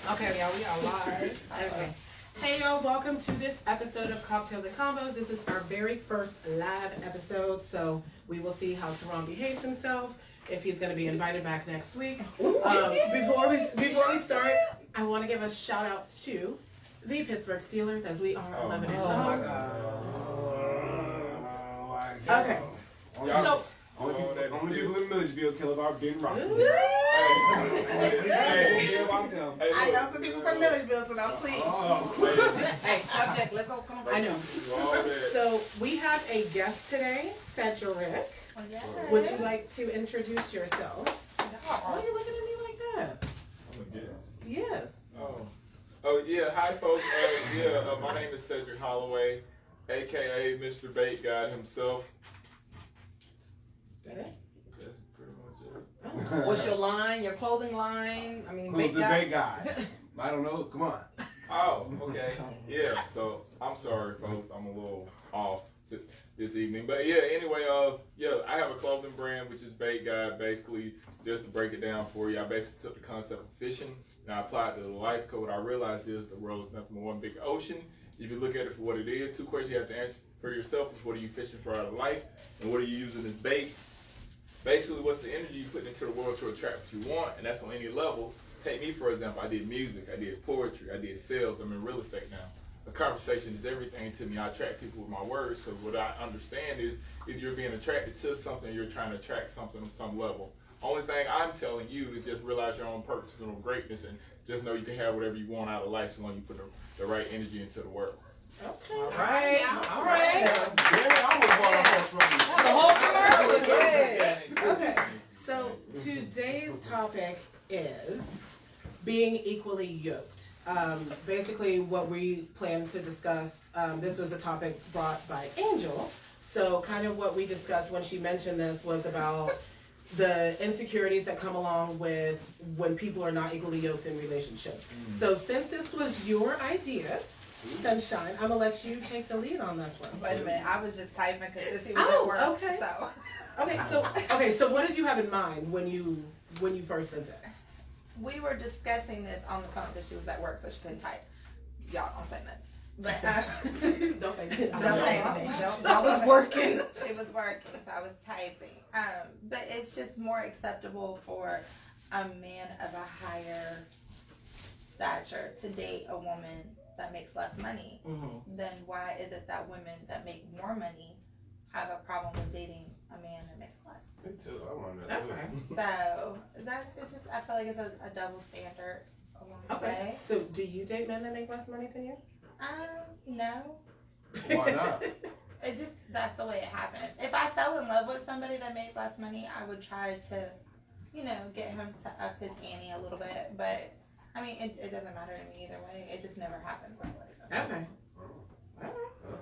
Okay, y'all, we are live. Okay. Hey, y'all, welcome to this episode of Cocktails and Combos. This is our very first live episode, so we will see how Teron behaves himself, if he's going to be invited back next week. Before we start, I want to give a shout out to the Pittsburgh Steelers, as we are 11 and 0. Oh, my God. Okay. So, only people in Milledgeville kill about Ben Rocket. I know some people from Milledgeville, so now please. Hey, subject, let's go. Come on. I know. So, we have a guest today, Cedric. Oh, yeah. Would you like to introduce yourself? Why are you looking at me like that? I'm a guest. Yes. Oh yeah. Hi, folks. My name is Cedric Holloway, aka Mr. Bait God himself. That it? That's pretty much it. What's your line, your clothing line? I mean, Who's the bait guy? I don't know. Come on. Oh, okay. Yeah. So I'm sorry, folks. I'm a little off this evening, but yeah. Anyway, I have a clothing brand which is Bait God. Basically, just to break it down for you, I basically took the concept of fishing and I applied it to the life code. What I realized is the world is nothing but one big ocean. If you look at it for what it is, two questions you have to answer for yourself is what are you fishing for out of life, and what are you using as bait? Basically, what's the energy you put into the world to attract what you want, and that's on any level. Take me, for example, I did music, I did poetry, I did sales, I'm in real estate now. A conversation is everything to me. I attract people with my words because what I understand is if you're being attracted to something, you're trying to attract something on some level. Only thing I'm telling you is just realize your own personal greatness and just know you can have whatever you want out of life so long you put the right energy into the world. Okay. All right. Yeah, I was born on The whole commercial, yeah. Okay. So today's topic is being equally yoked. Basically, what we plan to discuss. This was a topic brought by Angel. So, kind of what we discussed when she mentioned this was about the insecurities that come along with when people are not equally yoked in relationships. So, since this was your idea, Sunshine, I'm gonna let you take the lead on this one. Wait a minute, I was just typing because Sissy was at work. Okay. So. So what did you have in mind when you first sent it? We were discussing this on the phone because she was at work, so she couldn't type. Y'all don't say nothing. But Don't say that. don't say anything. I was working. She was working, so I was typing. But it's just more acceptable for a man of a higher stature to date a woman that makes less money. Then why is it that women that make more money have a problem with dating a man that makes less? Me too. I want that too. Okay. So it's just I feel like it's a double standard along the Okay. way. So do you date men that make less money than you? No. Why not? It just that's the way it happens. If I fell in love with somebody that made less money, I would try to, get him to up his ante a little bit. But I mean, it doesn't matter to me either way. It just never happens that way. Okay.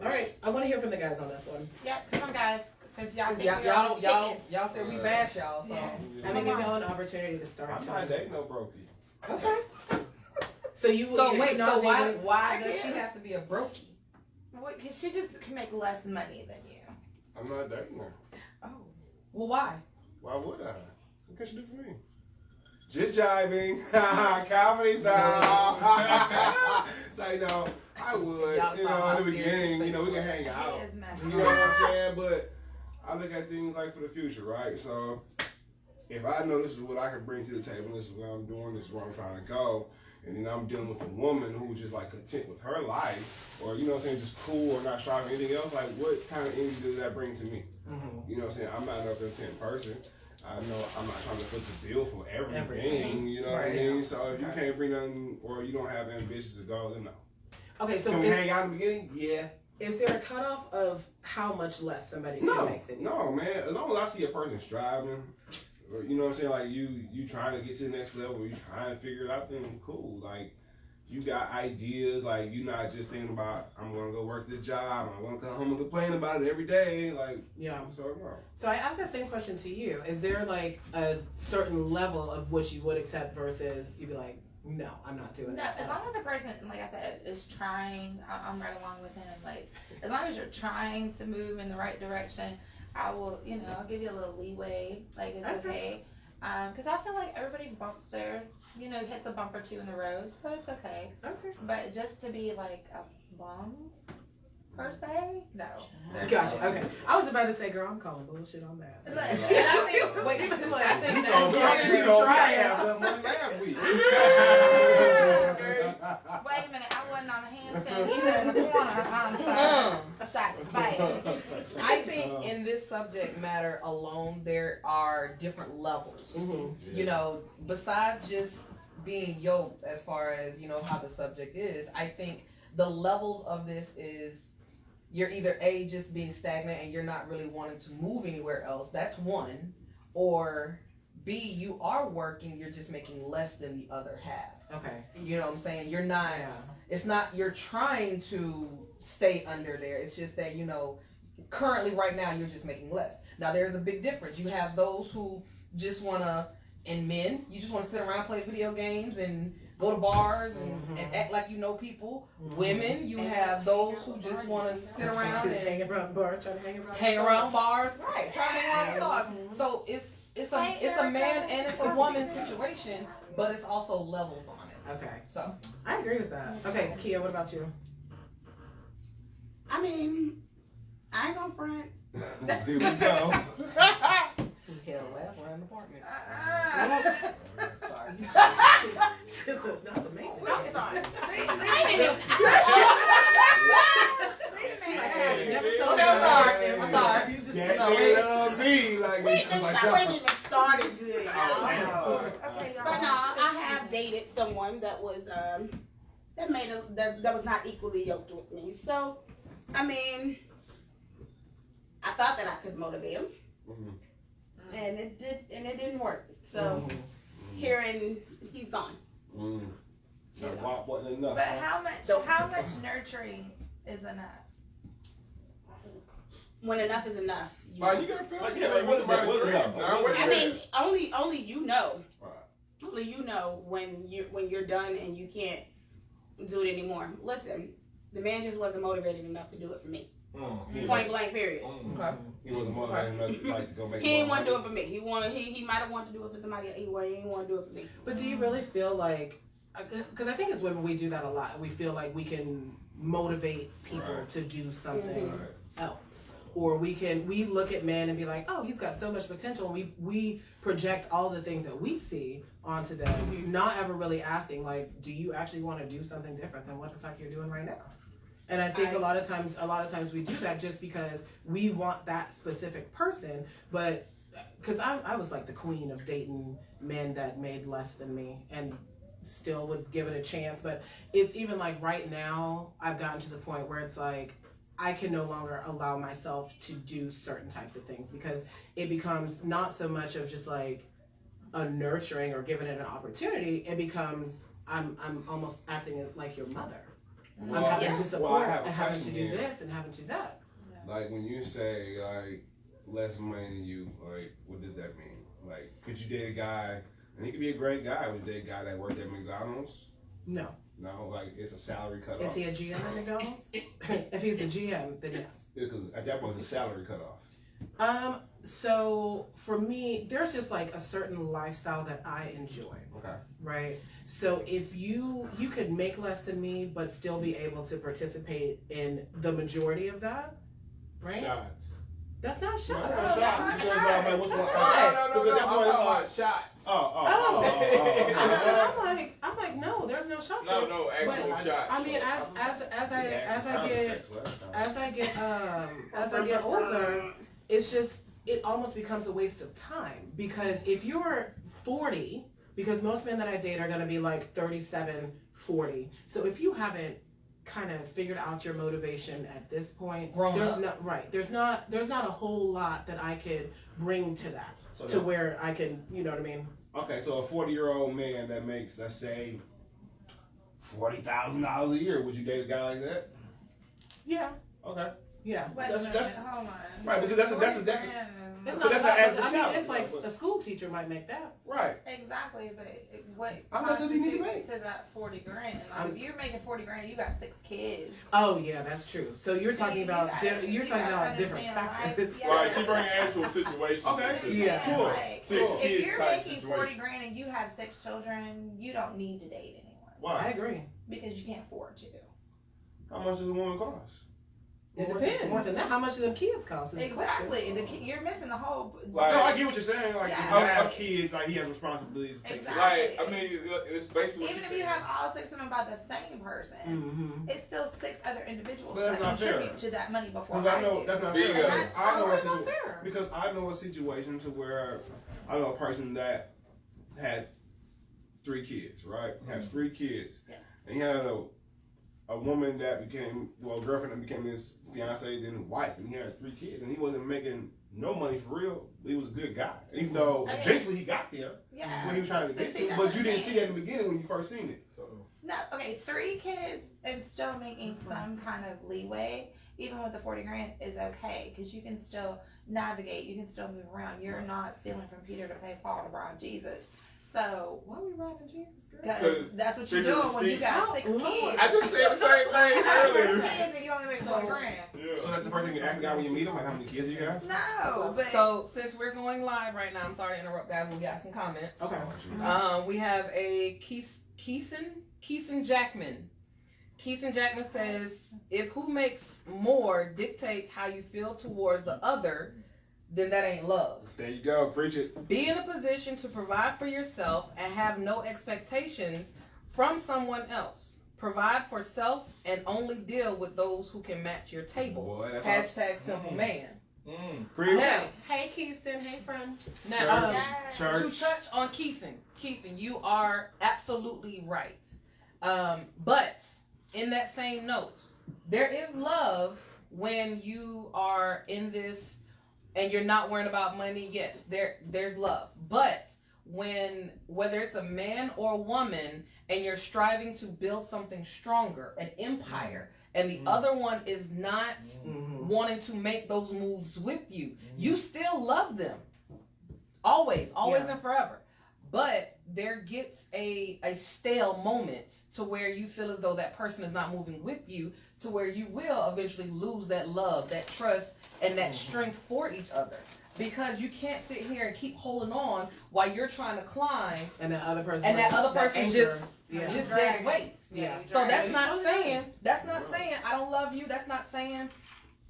All right. I want to hear from the guys on this one. Yeah, come on, guys. Since y'all think Y'all said we bash y'all, so. Yes. I'm gonna give y'all an opportunity to start. I'm not dating no brokey. Okay. So you. So you're wait, not so dating- why does she have to be a brokey? Well, cause she just can make less money than you. I'm not dating her. Oh. Well, why? Why would I? What can she do for me? Just jiving. Comedy style. So, I would. Y'all saw In the how serious beginning, his face we can was. hang out. He is messed You know what I'm saying? But I look at things like for the future, right? So if I know this is what I can bring to the table, this is what I'm doing, this is where I'm trying to go, and then I'm dealing with a woman who's just like content with her life, or just cool or not striving for anything else, like what kind of energy does that bring to me? You know what I'm saying? I'm not a content person. I know I'm not trying to foot the bill for everything, you know what I mean? So if you can't bring nothing or you don't have ambitions to go, then no. Okay. So Can we hang out in the beginning? Yeah. is there a cutoff of how much less somebody can make than you? No, man. As long as I see a person striving, or, you know what I'm saying, like you trying to get to the next level, you trying to figure it out, then cool. Like you got ideas, like you not just thinking about I'm gonna go work this job, I'm gonna come home and complain about it every day, like Yeah. So no. So I asked that same question to you. Is there like a certain level of which you would accept versus you'd be like, no, I'm not doing No, that. as long as the person, like I said, is trying, I'm right along with him. Like, as long as you're trying to move in the right direction, I will, I'll give you a little leeway. Like, it's okay. Because I feel like everybody bumps their, hits a bump or two in the road, so it's okay. Okay. But just to be like a bum, per se, no. Gotcha. Okay. I was about to say, girl, I'm calling bullshit on that. Look, and I think, wait, I think You told me I had that money last week. Wait a minute, I wasn't on a handstand either in the corner. I'm sorry. Shots fired. I think in this subject matter alone, there are different levels. Mm-hmm. Besides just being yoked as far as, how the subject is, I think the levels of this is you're either A, just being stagnant and you're not really wanting to move anywhere else. That's one. Or B, you are working, you're just making less than the other half. Okay. You know what I'm saying? You're not, it's not, you're trying to stay under there. It's just that, currently right now you're just making less. Now there's a big difference. You have those who just want to, and men, you just want to sit around, play video games and go to bars and act like you know people. Women, you have those who just want to sit around and hang around bars, try to hang around bars, right? Try to hang around stars. So it's a man and it's a woman situation, but it's also levels on it. Okay. So I agree with that. Okay, Kia, what about you? I mean, I ain't gonna front. Here we go. he had a last round apartment. Sorry. Not the main. I'm sorry. Never No, told I'm sorry. You just Can't me like The like show ain't that. even started good, y'all. Okay, y'all. But no, I have dated someone that was that was not equally yoked with me. So, I mean, I thought that I could motivate him, and it didn't work. So here and he's gone. That WAP wasn't enough. But how much nurturing is enough? When enough is enough. You gotta feel like what's enough? I mean, only you know. Right. Only you know when you're done and you can't do it anymore. Listen, the man just wasn't motivated enough to do it for me. Point blank, period. Okay. He wasn't motivated enough to go make. He didn't want to do it for me. He might have wanted to do it for somebody else. He didn't want to do it for me. But do you really feel like? Because I think as women we do that a lot. We feel like we can motivate people to do something else, or we look at men and be like, oh, he's got so much potential. And we project all the things that we see onto them, not ever really asking like, do you actually want to do something different than what the fuck you're doing right now? And I think a lot of times we do that just because we want that specific person, but because I was like the queen of dating men that made less than me and still would give it a chance. But it's even like right now I've gotten to the point where it's like I can no longer allow myself to do certain types of things because it becomes not so much of just like a nurturing or giving it an opportunity. It becomes I'm almost acting as like your mother. I'm having to support and having to do this and having to do that. Like when you say like less money than you, like what does that mean? Like could you date a guy, and he could be a great guy, would you date a guy that worked at McDonald's? No. No, like it's a salary cut Is off. he a GM at McDonald's? If he's the GM, then yes. Because at that point it's a salary cut off. So for me, there's just like a certain lifestyle that I enjoy. Okay. Right? So if you could make less than me, but still be able to participate in the majority of that, right? Shots. That's not shots. No, Because what's no, I'm talking about shots. I'm like, no, there's no shots. No, actual shots. I mean, as I get older, it's just it almost becomes a waste of time because if you're 40, because most men that I date are going to be like 37, 40. So if you haven't kind of figured out your motivation at this point, there's not a whole lot that I could bring to that to where I can, you know what I mean? Okay, so a 40-year-old man that makes, let's say, $40,000 a year, would you date a guy like that? Yeah. Okay. Yeah. Wait a That's- minute, that's- hold on. right, because that's a- 40 grand. It's But not that's about, an after I mean, shower. it's like a school teacher might make that. Right. Exactly, but what How much does he need to constitutes make? to that 40 grand? Like, if you're making 40 grand, you got 6 kids. Oh yeah, that's true. So you're talking about You gotta different understand factors. life. Yeah. Right, she bringing actual situations. Okay. into Yeah. it. Cool. Like, Six Cool. if kids you're type making situation. 40 grand and you have 6 children, you don't need to date anyone I Why? agree. because you can't afford to. How much does a woman cost? It More depends. than that, how much do them kids cost? Is the question. Exactly. You're missing the whole. Like- No, I get what you're saying. Like, Yeah. if you have kids, like, he has responsibilities to take care of. Like, I mean, it's basically what Even she if you said. have all 6 of them by the same person, Mm-hmm. it's still 6 other individuals But that's that not fair. contribute to that money before Because I know do. that's not Bingo. fair. And that's I know a also situation not fair. because I know a situation to where I know a person that had 3 kids, right? Has 3 kids, Yes. and he had a woman that became a girlfriend that became his fiance, then wife, and he had 3 kids, and he wasn't making no money for real. But he was a good guy, even though Okay. eventually he got there. Yeah. That's what he was trying to get See, to, that's but what you I'm didn't saying. see that in the beginning when you first seen it. So, No, okay, 3 kids and still making some kind of leeway, even with the 40 grand, is okay because you can still navigate, you can still move around. You're not stealing from Peter to pay Paul to bribe Jesus. So, Why are we robbing Jesus, girl? because that's what you're Figure of doing when you speech. got Oh, 6 Lord. kids. I just said the same thing You got 6 earlier. kids and you only make 40 grand. Yeah. So that's the first thing you ask a guy when you meet him, like how many kids do you have? No, but So since we're going live right now, I'm sorry to interrupt, guys. We got some comments. Okay. We have a Keeson Jackman. Keeson Jackman says, if who makes more dictates how you feel towards the other, then that ain't love. There you go, preach it. Be in a position to provide for yourself and have no expectations from someone else. Provide for self and only deal with those who can match your table. Boy, that's Hashtag simple man. preach. Now, Hey, Keiston. Hey, friend. now Yes. to Church. touch on Keeson, you are absolutely right. But in that same note, there is love when you are in this and you're not worrying about money. Yes, there's love. But whether it's a man or a woman and you're striving to build something stronger, an empire, and the other one is not wanting to make those moves with you, you still love them. Always Yeah. and forever. But there gets a stale moment to where you feel as though that person is not moving with you, to where you will eventually lose that love, that trust, and that strength for each other. Because you can't sit here and keep holding on while you're trying to climb, And that other person. and that other person anger. just Yeah. dead weight. Yeah. So that's You not totally saying I don't love you. That's not saying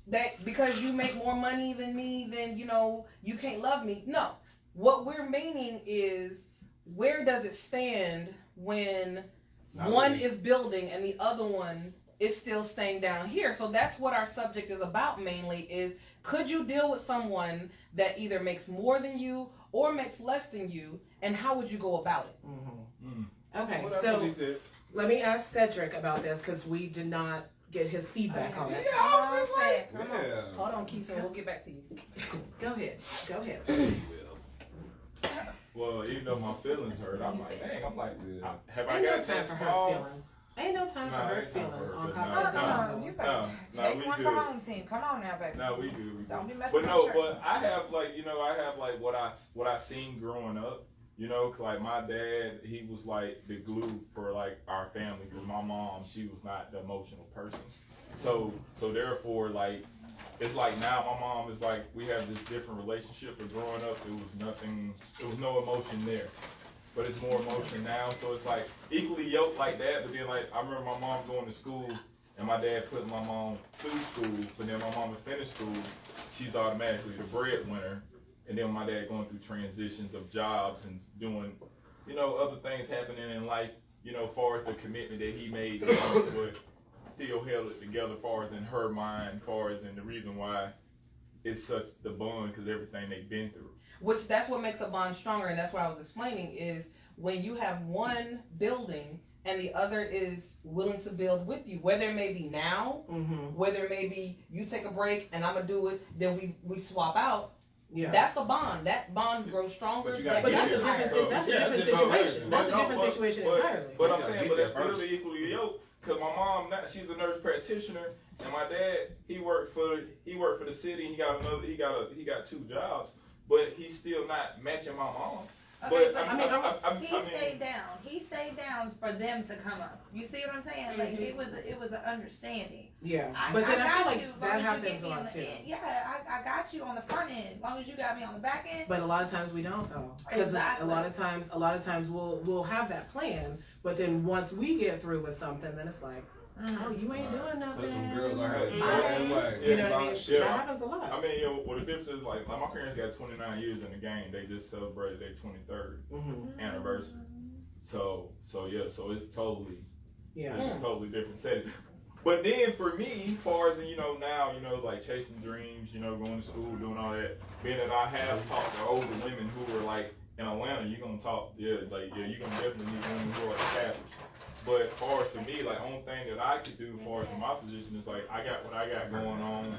that because you make more money than me, then you can't love me. No. What we're meaning is, where does it stand when one is building and the other one is still staying down here? So that's what our subject is about mainly, is could you deal with someone that either makes more than you or makes less than you, and how would you go about it? Okay, What else so has he said? let me ask Cedric about this because we did not get his feedback on it. Yeah, I was just like, yeah. Hold on, Keisha, we'll get back to you. Go ahead. Go ahead. Well, even though my feelings hurt, I'm like, dang, have I Ain't got no a time test for hurt call? feelings. Ain't no time for Nah, hurt ain't time for feelings hurt on feelings. Cocktails No, and no. Convos. You better No, take we one good. for home team. Come on now, baby. No, we do. Don't be messing But with no, church. but I have like what I seen growing up. 'Cause like my dad, he was like the glue for like our family. Because my mom, she was not the emotional person. So therefore, like it's like now my mom is like we have this different relationship. But growing up, there was no emotion there. But it's more emotion now. So it's like equally yoked like that. But then like I remember my mom going to school and my dad putting my mom through school. But then my mom had finished school, she's automatically the breadwinner. And then my dad going through transitions of jobs and doing, other things happening in life, far as the commitment that he made, but still held it together, far as in her mind, far as in the reason why it's such the bond, because everything they've been through. Which that's what makes a bond stronger, and that's what I was explaining, is when you have one building and the other is willing to build with you, whether it may be now, whether it may be you take a break and I'm gonna do it, then we swap out. Yeah. That's a bond. That bond grows stronger. But you gotta But get that's a there. different, So, that's a yeah, different that's situation. different. That's a But different no, situation but- entirely. But I'm You gotta saying, get but there it's still first. equally yoked, cause my mom, she's a nurse practitioner, and my dad, he worked for the city. He got 2 jobs, but he's still not matching my mom. Okay, but he stayed down. He stayed down for them to come up. You see what I'm saying? Mm-hmm. Like it was an understanding. Yeah, I then I feel got like you as long that as you happens get a me on lot the too. end. Yeah, I got you on the front end. As long as you got me on the back end. But a lot of times we don't though, because Exactly. a lot of times we'll have that plan, but then once we get through with something, then it's like, oh, you ain't doing nothing. There's some girls out here the same way. You know what I mean? Yeah. That happens a lot. I mean, the difference is like my parents got 29 years in the game. They just celebrated their 23rd anniversary. So it's totally it's a totally different setting. But then for me, as far as now, like chasing dreams, going to school, doing all that, being that I have talked to older women who were like in Atlanta, you're gonna talk, you're gonna definitely need women who are established. But as far as for me, like only thing that I could do as far as in my position is like I got what I got going on.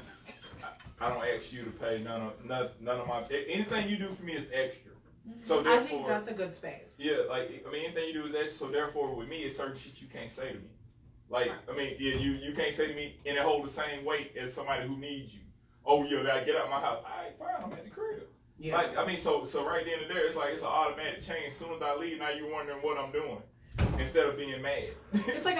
I don't ask you to pay none of my anything you do for me is extra. So therefore, I think that's a good space. Yeah, like anything you do is extra. So therefore, with me, it's certain shit you can't say to me. Like you can't say to me and it hold the same weight as somebody who needs you. Oh yeah, I get out my house. All right, fine, I'm at the crib. Yeah. Like so right then and there, it's like it's an automatic change. As soon as I leave, now you're wondering what I'm doing. Instead of being mad. It's like,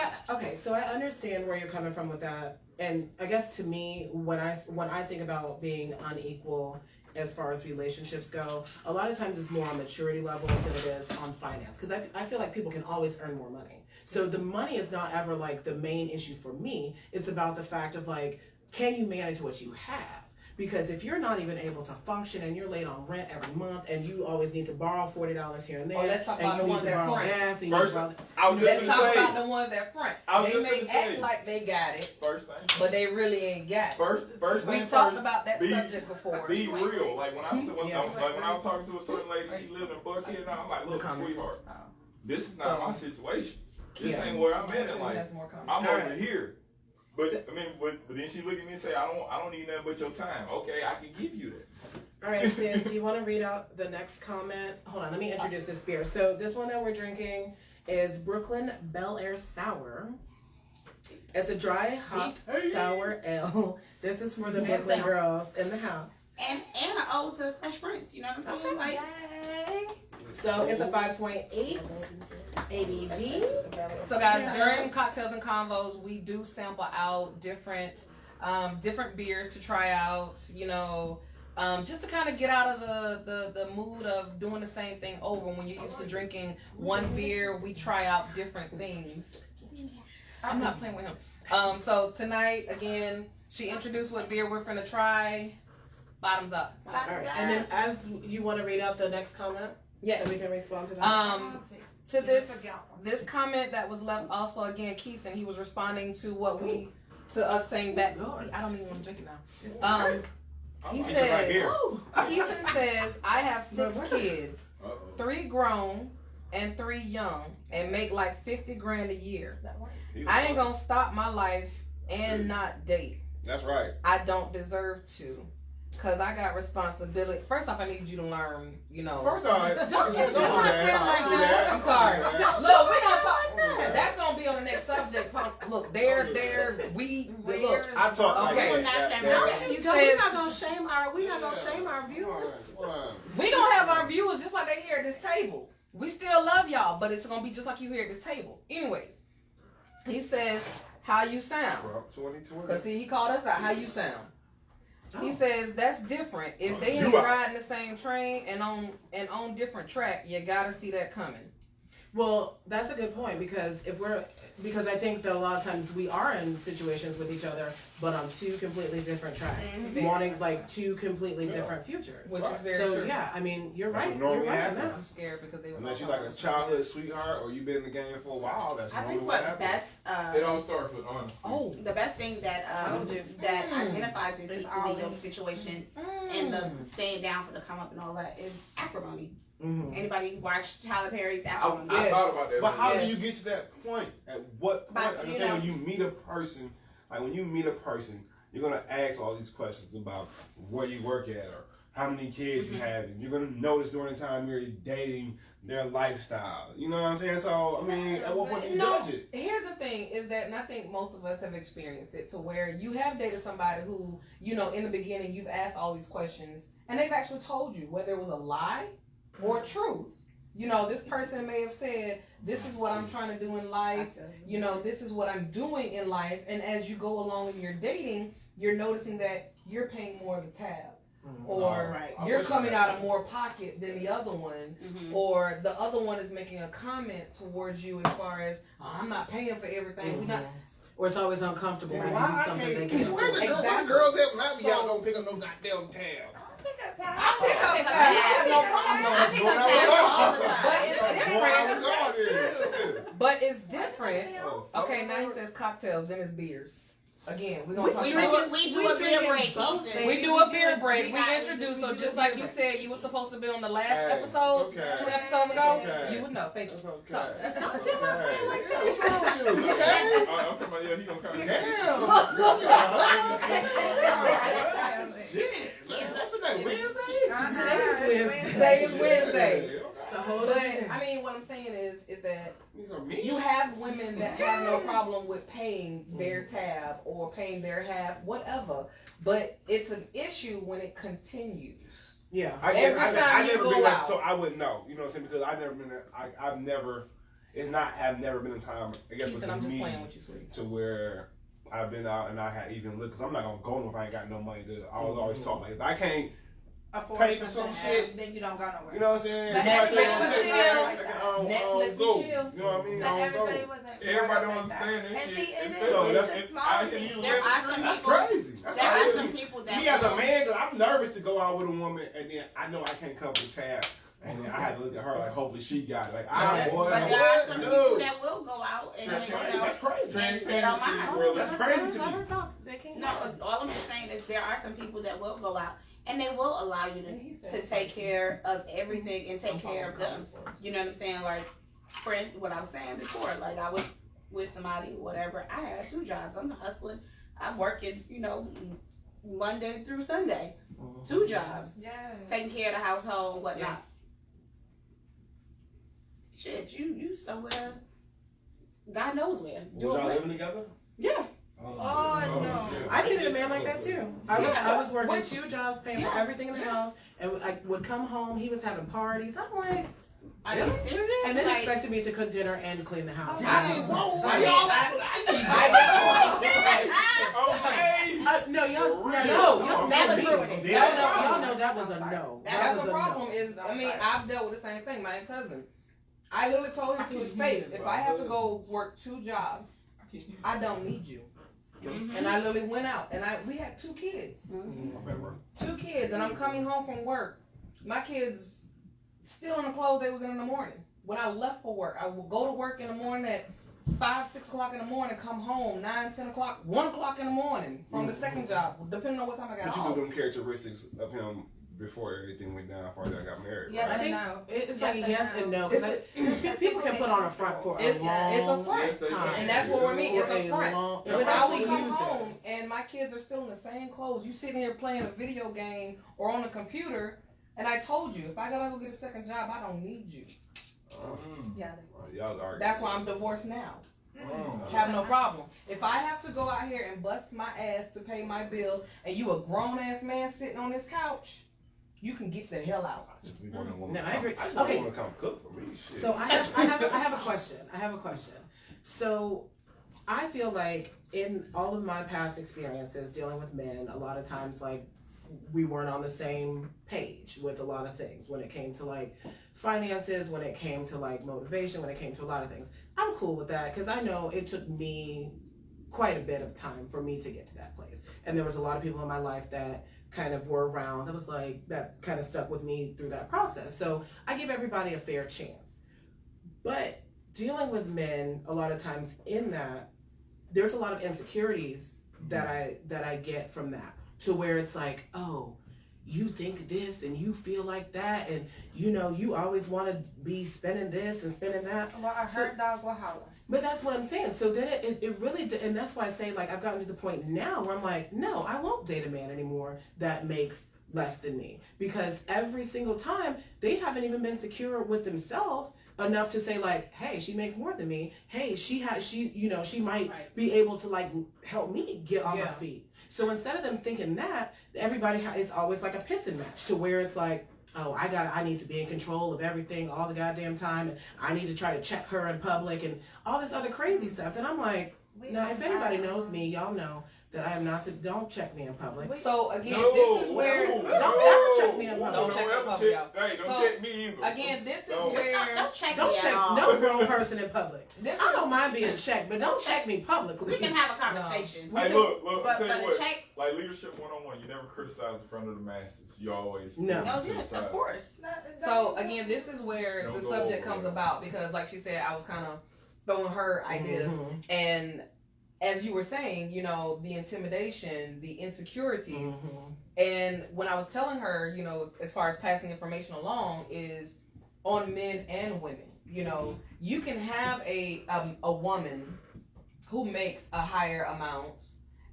so I understand where you're coming from with that. And I guess to me, when I think about being unequal as far as relationships go, a lot of times it's more on maturity level than it is on finance. Because I feel like people can always earn more money. So the money is not ever like the main issue for me. It's about the fact of like, can you manage what you have? Because if you're not even able to function and you're late on rent every month and you always need to borrow $40 here and there, let's talk about the ones that front. Let's talk about the ones that front. They may act like they got it, but they really ain't got it. We talked about that subject before. Be real. Like when I was talking to a certain lady, she lived in Buckhead, and I'm like, look, sweetheart, this is not my situation. This ain't where I'm at in life. I'm over here. But then she looked at me and said, I don't need nothing but your time. Okay, I can give you that. All right, Sid, do you want to read out the next comment? Hold on, let me introduce this beer. So this one that we're drinking is Brooklyn Bel Air Sour. It's a dry hopped sour ale. This is for the Brooklyn girls in the house. And an ode to Fresh Prince, you know what I'm saying? Like, so it's a 5.8 ABV. So guys, during Cocktails and Convos, we do sample out different beers to try out, just to kind of get out of the mood of doing the same thing over. When you're used to drinking one beer, we try out different things. I'm not playing with him. So tonight, again, she introduced what beer we're gonna try. Bottoms up. All right. And then as you want to read out the next comment? Yes. So we can respond to that. To this comment that was left also, again, Keeson, he was responding to us saying back. See, I don't even want to drink it now. He says, Keeson says, I have 6 kids, 3 grown and 3 young, and make like 50 grand a year. I ain't gonna stop my life and not date. That's right. I don't deserve to. Cause I got responsibility. First off, I need you to learn, First off, don't you do that. I'm sorry. Look, we're gonna talk. That's gonna be on the next subject. Look, look. I talk. Okay. We're not gonna shame our viewers. We gonna have our viewers just like they here at this table. We still love y'all, but it's gonna be just like you here at this table. Anyways, he says, "How you sound?" Cause see, he called us out. How you sound? He says that's different. If they ain't riding the same train and on different track, you gotta see that coming. Well, that's a good point because I think that a lot of times we are in situations with each other, but on 2 completely different tracks, wanting like 2 completely different futures. Which is very true. So yeah, I mean, you're right. Normally you're right happens. I'm scared because they was unless you're like a childhood sweetheart or you've been in the game for a while. That's I normally think what what happens. best It all starts with honesty. the best thing that identifies this equally yoked situation and the staying down for the come up and all that is acrimony. Mm-hmm. Anybody watch Tyler Perry's I Acrimony? thought about that. But how do you get to that point? At what point? I'm saying when you meet a person, you're gonna ask all these questions about where you work at or how many kids you have, and you're gonna notice during the time you're dating their lifestyle. You know what I'm saying? So I mean, at what point do you judge it? Here's the thing: is that, and I think most of us have experienced it, to where you have dated somebody who, you know, in the beginning you've asked all these questions, and they've actually told you whether it was a lie or truth. You know, this person may have said, this is what I'm trying to do in life. You know, this is what I'm doing in life. And as you go along in your dating, you're noticing that you're paying more of the tab. Or you're coming out of more pocket than the other one. Or the other one is making a comment towards you as far as, oh, I'm not paying for everything. We're not. Or it's always uncomfortable when you do something they can't Where afford. the girls at when I be out don't pick up those goddamn tabs? I pick up tabs. No problem. But it's different. Okay, now he says cocktails, then it's beers. Again, we're gonna talk about. We do a beer break. We do a beer break. We introduce. So just like you said, you were supposed to be on the last episode, 2 episodes ago. You would know. Thank you. So Don't tell my friend like that. What's wrong with you? Okay. I'm talking about, yeah, he gonna come. Damn. Shit. What's today? Wednesday? Today is Wednesday. So But I mean, what I'm saying is that you have women that have no problem with paying their tab or paying their half, whatever. But it's an issue when it continues. Yeah. I never go been out. so I wouldn't know. You know what I'm saying? Because I've never been. I've never. It's not. Have never been a time. I guess He said, with I'm just me playing with you, sweetie. to where I've been out and I had even looked. Because I'm not gonna go if I ain't got no money. I was always taught like if I can't pay for some shit, then you don't go nowhere. you know what I'm saying? Netflix and chill. Netflix and go. chill. You know what I mean? But I don't go. everybody wasn't. Everybody don't understand that And see, shit. it It's is. So It's that's- the if small I things. can- There are some That's people. crazy. That's There are crazy. some people that Me as a man, because I'm nervous to go out with a woman, and then I know I can't cover the tab, and then I had to look at her like, hopefully she got it. Like, boy, But there are what? some No. people that will go out and That's you crazy. know, That's crazy. and they don't mind. That's crazy to me. No, all I'm just saying is there are some people that will go out and they will allow you to take care of everything and take care of them. You know what I'm saying? Like, friend, what I was saying before, like I was with somebody, whatever. I had 2 jobs. I'm hustling. I'm working, you know, Monday through Sunday. 2 jobs. Yes. Taking care of the household, whatnot. Shit, you somewhere. God knows where. Was y'all living together? Yeah. Oh, no. I needed a man like that too. I was working Which- 2 jobs, paying for everything in the house, and I would come home. He was having parties. I'm like, Are you serious? and then Like, expected me to cook dinner and clean the house. No, y'all That was know ruined. y'all know that was a no. That's was the a problem no. is, I mean, I've dealt with the same thing. My ex-husband, I literally told him to his face, if I have to go work 2 jobs, I don't need you. And I literally went out, and we had 2 kids. 2 kids, and I'm coming home from work. My kids still in the clothes they was in the morning. When I left for work, I would go to work in the morning at 5, 6 o'clock in the morning, come home 9, 10 o'clock, 1 o'clock in the morning from the second job, depending on what time I got But you home. knew them characteristics of him before everything went down, before y'all got married. Yes I and think no. it's Yes like and yes no. and no. It's Because people can put on a front for a It's long a front, time. and that's what I mean. It's For a front. long- When I would especially come home users. and my kids are still in the same clothes, you sitting here playing a video game or on a computer, and I told you, if I gotta go get a second job, I don't need you. Yeah. Y'all was arguing. That's why I'm divorced now. Have no problem. If I have to go out here and bust my ass to pay my bills, and you a grown ass man sitting on this couch, you can get the hell out. No, I agree. I just Okay. want to come cook for me. Shit. So I have a question. So I feel like in all of my past experiences dealing with men, a lot of times like we weren't on the same page with a lot of things when it came to like finances, when it came to like motivation, when it came to a lot of things. I'm cool with that because I know it took me quite a bit of time for me to get to that place. And there was a lot of people in my life that kind of were around that was like that kind of stuck with me through that process. So I give everybody a fair chance. But dealing with men a lot of times in that, there's a lot of insecurities that I get from that, to where it's like, oh, you think this and you feel like that, and you know you always want to be spending this and spending that. Well, I heard dog will holler. But that's what I'm saying. So then it really, and that's why I say like I've gotten to the point now where I'm like, no, I won't date a man anymore that makes less than me, because every single time they haven't even been secure with themselves enough to say like, hey, she makes more than me. Hey, she might be able to like help me get on my feet. So instead of them thinking that, everybody is always like a pissing match to where it's like, oh, I need to be in control of everything all the goddamn time, and I need to try to check her in public and all this other crazy stuff. And I'm like, now if anybody knows me, y'all know that I am not to, don't check me in public. So again, this is where don't ever check me in public. Don't check me in public, y'all. Hey, don't check me either. Again, this is where Don't check no grown person in public. This I don't mind being checked, but don't check me publicly. We can have a conversation. Hey, look, But tell you the what, check. like leadership 101, you never criticize in front of the masses. You always No. No, yes, of course. So again, this is where Don't the go subject over comes there. about, because like she said, I was kind of throwing her ideas, Mhm. and as you were saying, you know, the intimidation, the insecurities, Mhm. and when I was telling her, you know, as far as passing information along, is on men and women. You know, you can have a woman who makes a higher amount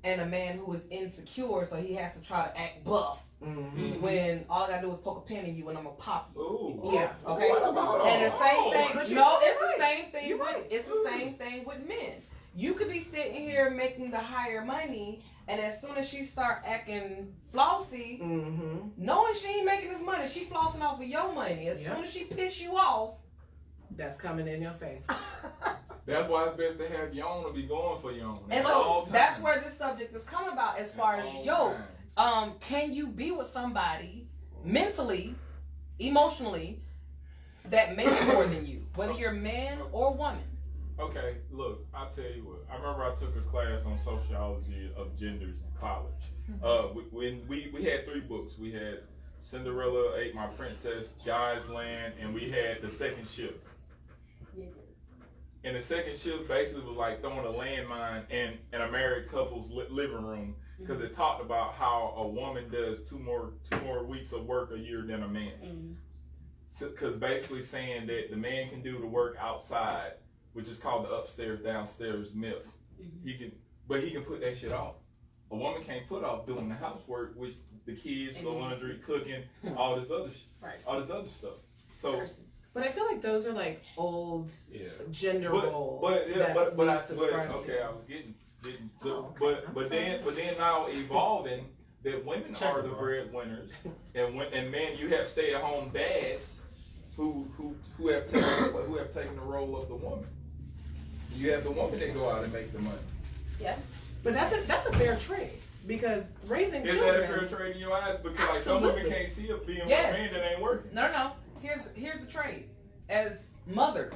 and a man who is insecure, so he has to try to act buff. Mhm. When all I gotta do is poke a pin in you and I'm gonna pop you. Ooh. Yeah. Okay. What about And the same thing. But you're No, right. it's the same thing. You're With, right. it's the same thing with men. You could be sitting here making the higher money, and as soon as she start acting flossy, Mhm. knowing she ain't making this money, she flossing off of your money. As Yep. soon as she piss you off, That's coming in your face. That's why it's best to have your own to be going for your own. and At all so that's times. where this subject is coming about. As far At as all yo, times. can you be with somebody mentally, emotionally, that makes more than you, whether you're man or woman? Okay, look, I'll tell you what. I remember I took a class on sociology of genders in college. When we had 3 books. We had Cinderella Ate My Princess, Guy's Land, and we had The Second Shift. And the second shift basically was like throwing a landmine in a married couple's living room, because it talked about how a woman does two more weeks of work a year than a man. Because basically saying that the man can do the work outside, which is called the upstairs downstairs myth. He can put that shit off. A woman can't put off doing the housework, which the kids, the laundry, cooking, all this other stuff. So. But I feel like those are like old gender But roles. I subscribe was getting to, Oh, okay. but then now evolving that women are the breadwinners, and men, you have stay-at-home dads who have taken the role of the woman. You have the woman that go out and make the money. Yeah. But that's a fair trade, because raising Is children. that a fair trade in your eyes? Because like some women can't see it being with a man that ain't working. No. Here's the trade. As mothers,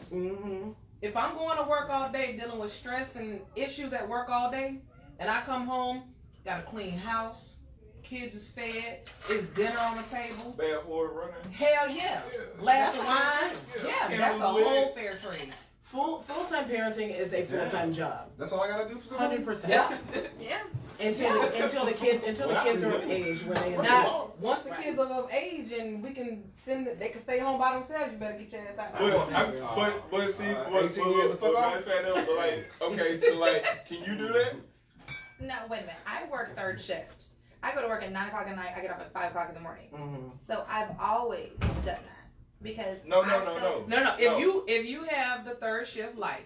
if I'm going to work all day dealing with stress and issues at work all day, and I come home, got a clean house, kids is fed, is dinner on the table. Bad for running. Hell yeah. Glass of wine. Yeah, that's a whole fair trade. Full-time parenting is a full-time job. That's all I gotta do for somebody? 100%. Yeah. Until the kids are of age where they Now, once the kids are of age and we can they can stay home by themselves, you better get your ass out. But see, 18 years of matter of fact, that was like, okay, so like, can you do that? No, wait a minute. I work third shift. I go to work at 9 o'clock at night. I get off at 5 o'clock in the morning. So I've always done that. Because No. If you have the third shift life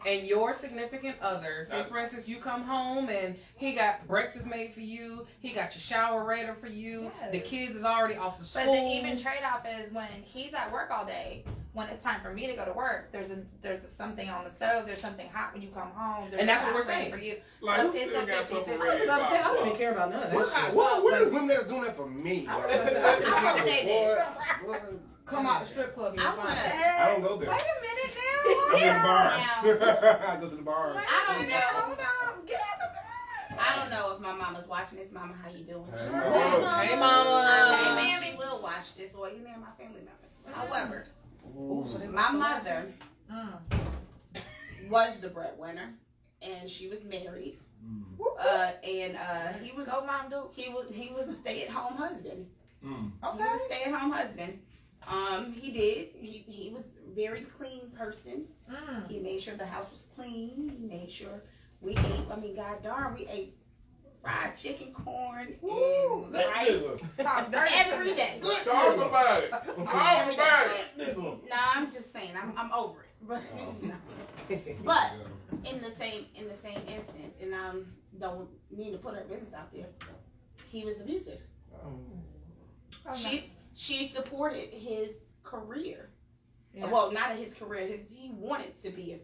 and your significant other, say for instance, you come home and he got breakfast made for you, he got your shower ready for you, the kids is already off to school. But the even trade-off is when he's at work all day. When it's time for me to go to work, there's something on the stove. There's something hot when you come home. And that's what we're saying for you. Like, So who it's still a got something 50-50. I was ready? about to say, I don't even care about none of that shit. Where the women that's doing that for me? I was about to say, I'm gonna say this. Come out the strip club and you're fine. I don't go there. Wait a minute now. I go to the bars. I go to the bars. I don't know. Hold on. Get out the bar. I don't know if my mama's watching this. Mama, how you doing? Hey, mama. Hey, Mammy will watch this, or you know my family members. However, my mother was the breadwinner, and she was married. He was Go, Mom, do. he was a stay-at-home husband. Okay. He was a stay-at-home husband. He was a very clean person. He made sure the house was clean. He made sure we ate. I mean, God darn, we ate fried chicken, corn, Woo, and that rice nigga. Talk dirty every day. Good Talk nigga. about it. Talk Every day. about it. Good nigga. Nah, I'm just saying, I'm over it. But no. But Yeah. in the same instance, and I don't need to put her business out there, he was abusive. Oh, She supported his career. Yeah. Well, not his career. He wanted to be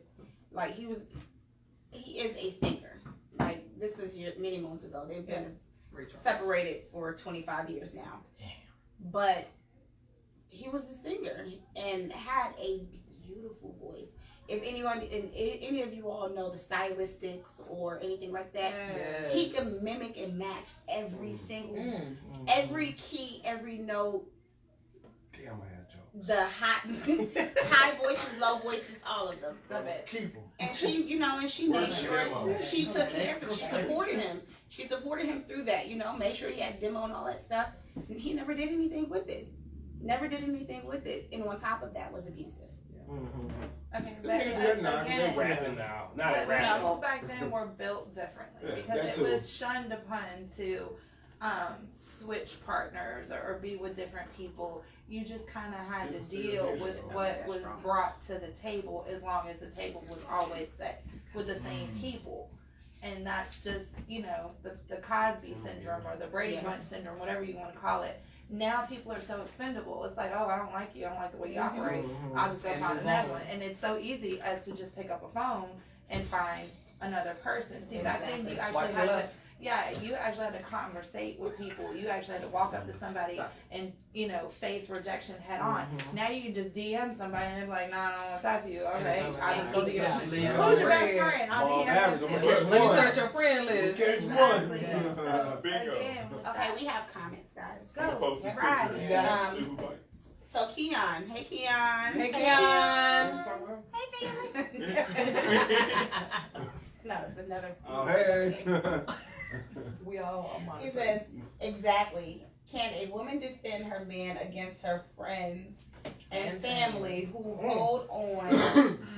he is a singer. Like, this was many moons ago. They've been separated for 25 years now. Damn. But he was a singer and had a beautiful voice. If any of you all know the Stylistics or anything like that, Yes. he could mimic and match every single, every key, every note, Damn, I had jokes. the high voices, low voices, all of them. Love it. Keep them. And she made sure she took care of him. She supported him. She supported him through that, made sure he had demo and all that stuff. And he never did anything with it. And on top of that was abusive. Okay, This but nigga's good now. again, They're rapping now. Now but they're rapping. people back then were built differently Yeah, because that it too. was shunned upon to switch partners or be with different people. You just kind of had to deal with what was brought to the table, as long as the table was always set with the same people. And that's just, the Cosby syndrome or the Brady Bunch syndrome, whatever you want to call it. Now people are so expendable. It's like, oh, I don't like you. I don't like the way you operate. I'll just go find another one. And it's so easy as to just pick up a phone and find another person. See, I think you actually had to, you actually had to conversate with people. You actually had to walk up to somebody and, face rejection head on. Now you can just DM somebody and they're like, nah, I don't want to talk to you. Okay, I'll just go to your Who's your best friend? I'll Well, DM average, them I'm too. gonna Let me one. start your friend list. Catch Exactly. one. So, Bingo. again, Okay, we have comments, guys. Let's Go. post this Right. picture. Yeah. See who bites. So Keon, hey Keon. Hey, What Keon. you talking about? Hey family. No, it's another. Oh, hey. We all are He monitoring. says, exactly. Can a woman defend her man against her friends and family who hold on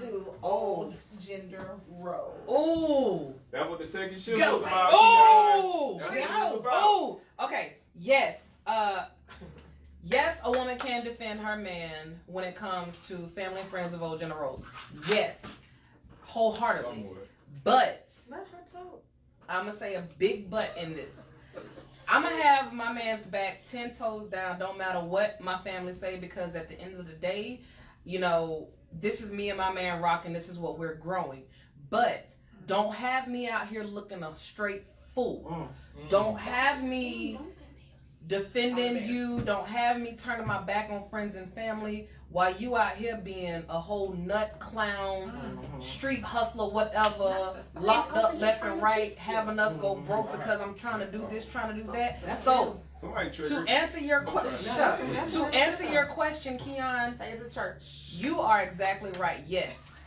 to old gender roles? Ooh. That's what the second shift Go. was about. Oh. That's what it was about. Oh. Okay. Yes. Yes, a woman can defend her man when it comes to family and friends of old gender roles. Yes. Wholeheartedly. Somewhat. But Let her talk. I'm gonna say a big but in this. I'm gonna have my man's back 10 toes down, don't matter what my family say, because at the end of the day, this is me and my man rocking, this is what we're growing. But don't have me out here looking a straight fool. Don't have me defending you. Don't have me turning my back on friends and family while you out here being a whole nut clown, street hustler, whatever, locked up left and right, having us go broke because I'm trying to do this, trying to do that. So Somebody to triggered. answer your question, to answer your question, Keon, Say it's a church. you are exactly right. Yes.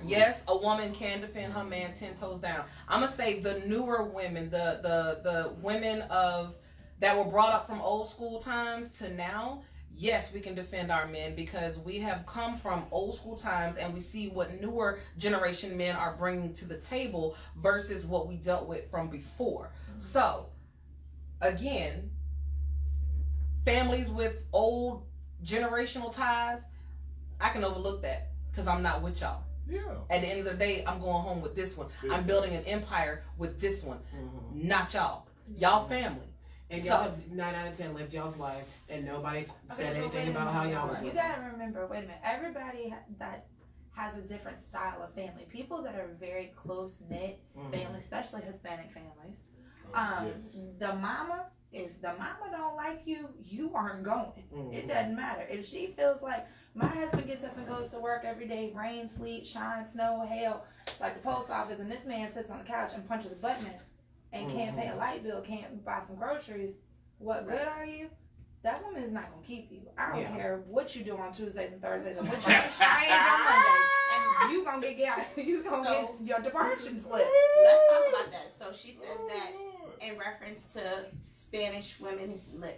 Yes, a woman can defend her man 10 toes down. I'm gonna say the newer women, the women that were brought up from old school times to now, yes, we can defend our men because we have come from old school times and we see what newer generation men are bringing to the table versus what we dealt with from before. So, again, families with old generational ties, I can overlook that because I'm not with y'all. Yeah. At the end of the day, I'm going home with this one. I'm building an empire with this one, not y'all. Y'all family. And y'all have 9 out of 10 lived y'all's life, and nobody said anything about how y'all was You living. gotta remember, wait a minute, everybody that has a different style of family. People that are very close knit family, especially Hispanic families. Yes. The mama, if the mama don't like you, you aren't going. It doesn't matter. If she feels like my husband gets up and goes to work every day, rain, sleet, shine, snow, hail, like the post office, and this man sits on the couch and punches a button and can't pay a light bill, can't buy some groceries, what good are you? That woman is not gonna keep you. I don't care what you do on Tuesdays and Thursdays and what you change on Mondays, and you gonna get get your departure slip. Let's talk about that. So she says that in reference to Spanish women,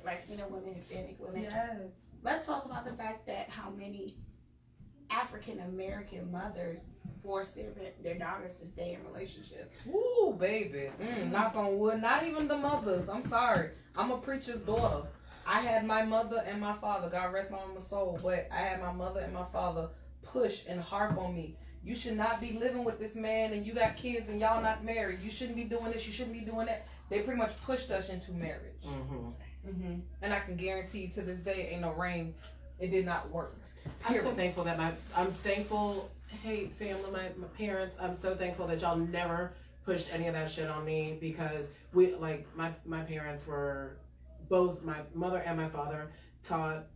Latino women, Hispanic women. Yes. Let's talk about the fact that how many African American mothers force their daughters to stay in relationships. Ooh, baby. Knock on wood. Not even the mothers. I'm sorry. I'm a preacher's daughter. I had my mother and my father, God rest my mama's soul, but I had my mother and my father push and harp on me. You should not be living with this man, and you got kids and y'all not married. You shouldn't be doing this. You shouldn't be doing that. They pretty much pushed us into marriage. And I can guarantee you to this day, ain't no rain. It did not work. I'm so thankful that I'm thankful. Hey, family, my parents. I'm so thankful that y'all never pushed any of that shit on me, because my parents were both, my mother and my father taught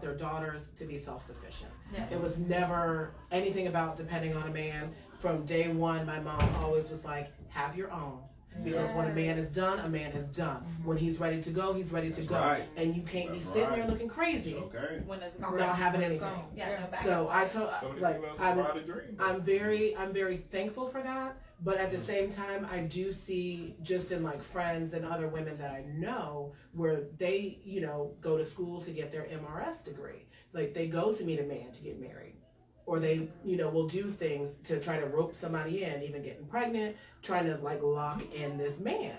their daughters to be self-sufficient. It was never anything about depending on a man. From day one, my mom always was like, have your own. Because when a man is done, a man is done. When he's ready to go, he's ready to go. Right. And you can't be sitting there looking crazy, When it's not having anything. So I told, I'm very thankful for that. But at the same time, I do see just in like friends and other women that I know where they, go to school to get their MRS degree. Like they go to meet a man to get married. Or they, will do things to try to rope somebody in, even getting pregnant, trying to like lock in this man.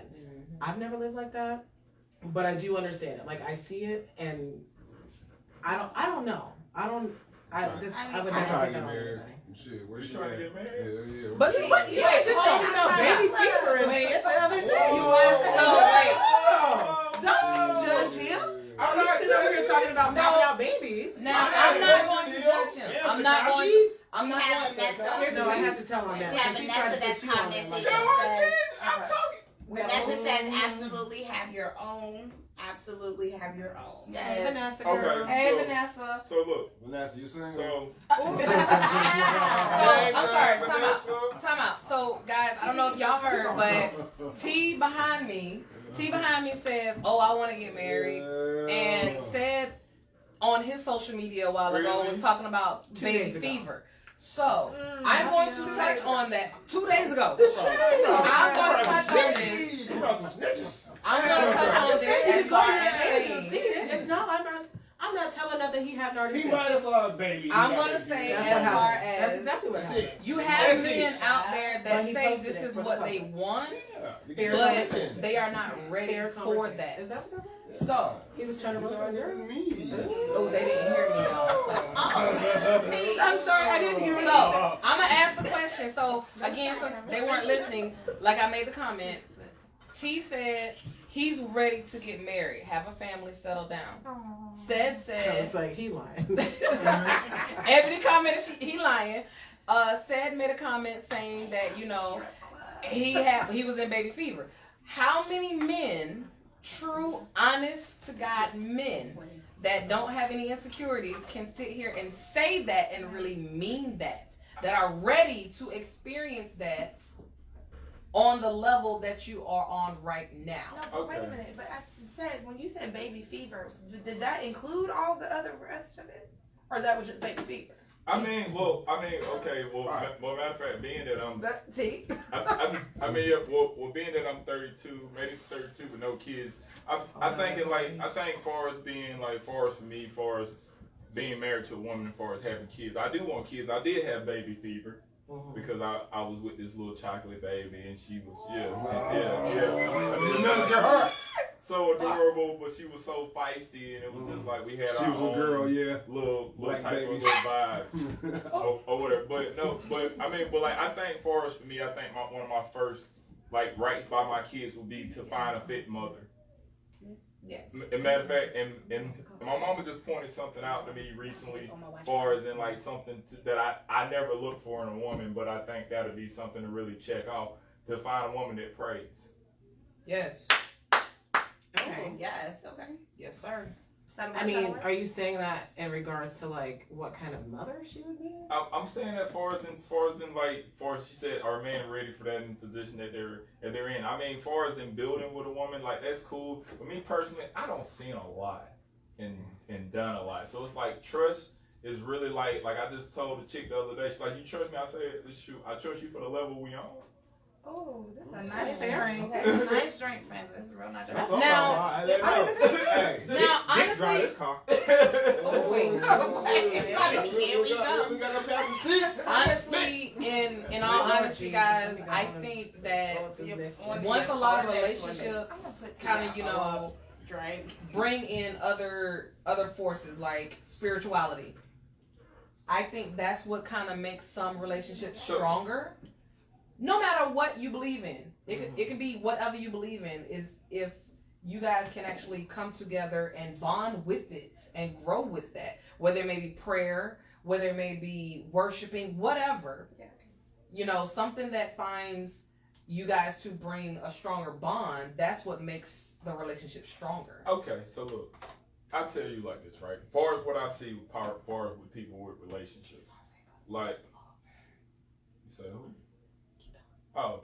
I've never lived like that, but I do understand it. Like I see it, and I don't know. I would never try to get get married. married. Shit, where's she trying to at? get married? Yeah. But see, You ain't just talking about baby fever and shit the other day. Don't you judge him? I'm not sitting over here talking about popping out babies. Now, I'm not going to judge him. I'm not going to. No, I have to tell him that. We have because he tried Vanessa to that's put you on commenting that. and says, I'm talking. Vanessa says, absolutely have your own. Absolutely have your own. Hey, Vanessa. Okay. Girl. Hey, So- Vanessa. So look. Vanessa, you single? So. I'm sorry. Time out. So, guys, I don't know if y'all heard, but T behind me says, "Oh, I want to get married," and said on his social media a while ago was talking about 2 baby days ago. fever. So I'm going to touch on that 2 days ago. I'm going to touch on this. You got some snitches. I'm going to touch on this as far as saying. It's not. I'm not telling nothing he haven't already He said. might have saw a baby. I'm going to say That's as what far happened. That's as exactly what happened. you have men out there But that he say posted this it is for the what they public. want, Fair but conversation. they are not ready Fair for conversation. that. Is that what that was? So, He was trying to roll on yours? oh, they didn't hear me, y'all. So. I'm sorry, I didn't hear So, you. I'm gonna ask the question. So, again, since they weren't listening, like I made the comment, T said he's ready to get married, have a family, settle down. I was Said, like, he lying. Ebony commented he lying. Said made a comment saying that he was in baby fever. How many men, true, honest to God men, that don't have any insecurities can sit here and say that and really mean that are ready to experience that on the level that you are on right now? No, but wait a minute. But I said, when you said baby fever, did that include all the other rest of it? Or that was just baby fever? Okay. Well, matter of fact, being that I'm, See? being that I'm 32, maybe 32 with no kids, I think far as being like, far as for me, far as being married to a woman, as far as having kids, I do want kids. I did have baby fever. Because I was with this little chocolate baby, and she was so adorable, but she was so feisty, and it was just like we had She our was a own girl, yeah. little Black type babies. of little vibe or whatever. But I think for us, for me, I think one of my first rights by my kids would be to find a fit mother. Yes. As a matter of fact, and my mama just pointed something out to me recently, as far as in something that I never look for in a woman, but I think that'll be something to really check out, to find a woman that prays. Yes. Okay. Yes. Okay. Yes, sir. I mean, are you saying that in regards to what kind of mother she would be? I'm saying that far as she said, are men ready for that in the position that they're in? I mean, far as in building with a woman, that's cool. But me personally, I don't see a lot and done a lot. So it's trust is really like I just told the chick the other day. She's like, "You trust me?" I said, "Shoot, I trust you for the level we on." Oh, this is a nice fair. drink. This is a nice drink, friend. This is a real nice drink. Now- Hey, Now, Dick drive honestly, this car. oh, wait. Here we go. We got a pack of shit. Honestly, in all honesty, guys, I think that once a lot of relationships kind of, you know, drink. bring in other forces like spirituality, I think that's what kind of makes some relationships stronger. No matter what you believe in, it can be whatever you believe in. Is if you guys can actually come together and bond with it and grow with that, whether it may be prayer, whether it may be worshiping, whatever. Yes. You know, something that finds you guys to bring a stronger bond. That's what makes the relationship stronger. Okay, so look, I tell you like this, right? Far as what I see, far as with people with relationships, like you say who? Oh,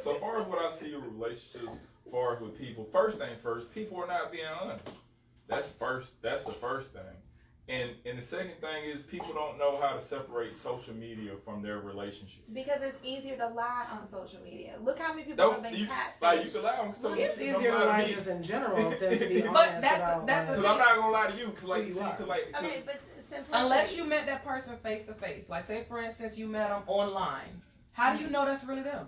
so far as what I see with relationships, far as with people, first thing first, people are not being honest. That's the first thing. And the second thing is people don't know how to separate social media from their relationship. Because it's easier to lie on social media. Look how many people have been You catfished. can lie on social media. It's easier to lie just in general than to be honest. But that's about the Because I'm not gonna lie to you, cause like, Who see, you are. cause like, Okay, but simplicity. Unless you met that person face to face. Like, say for instance, you met them online. How do you know that's really them?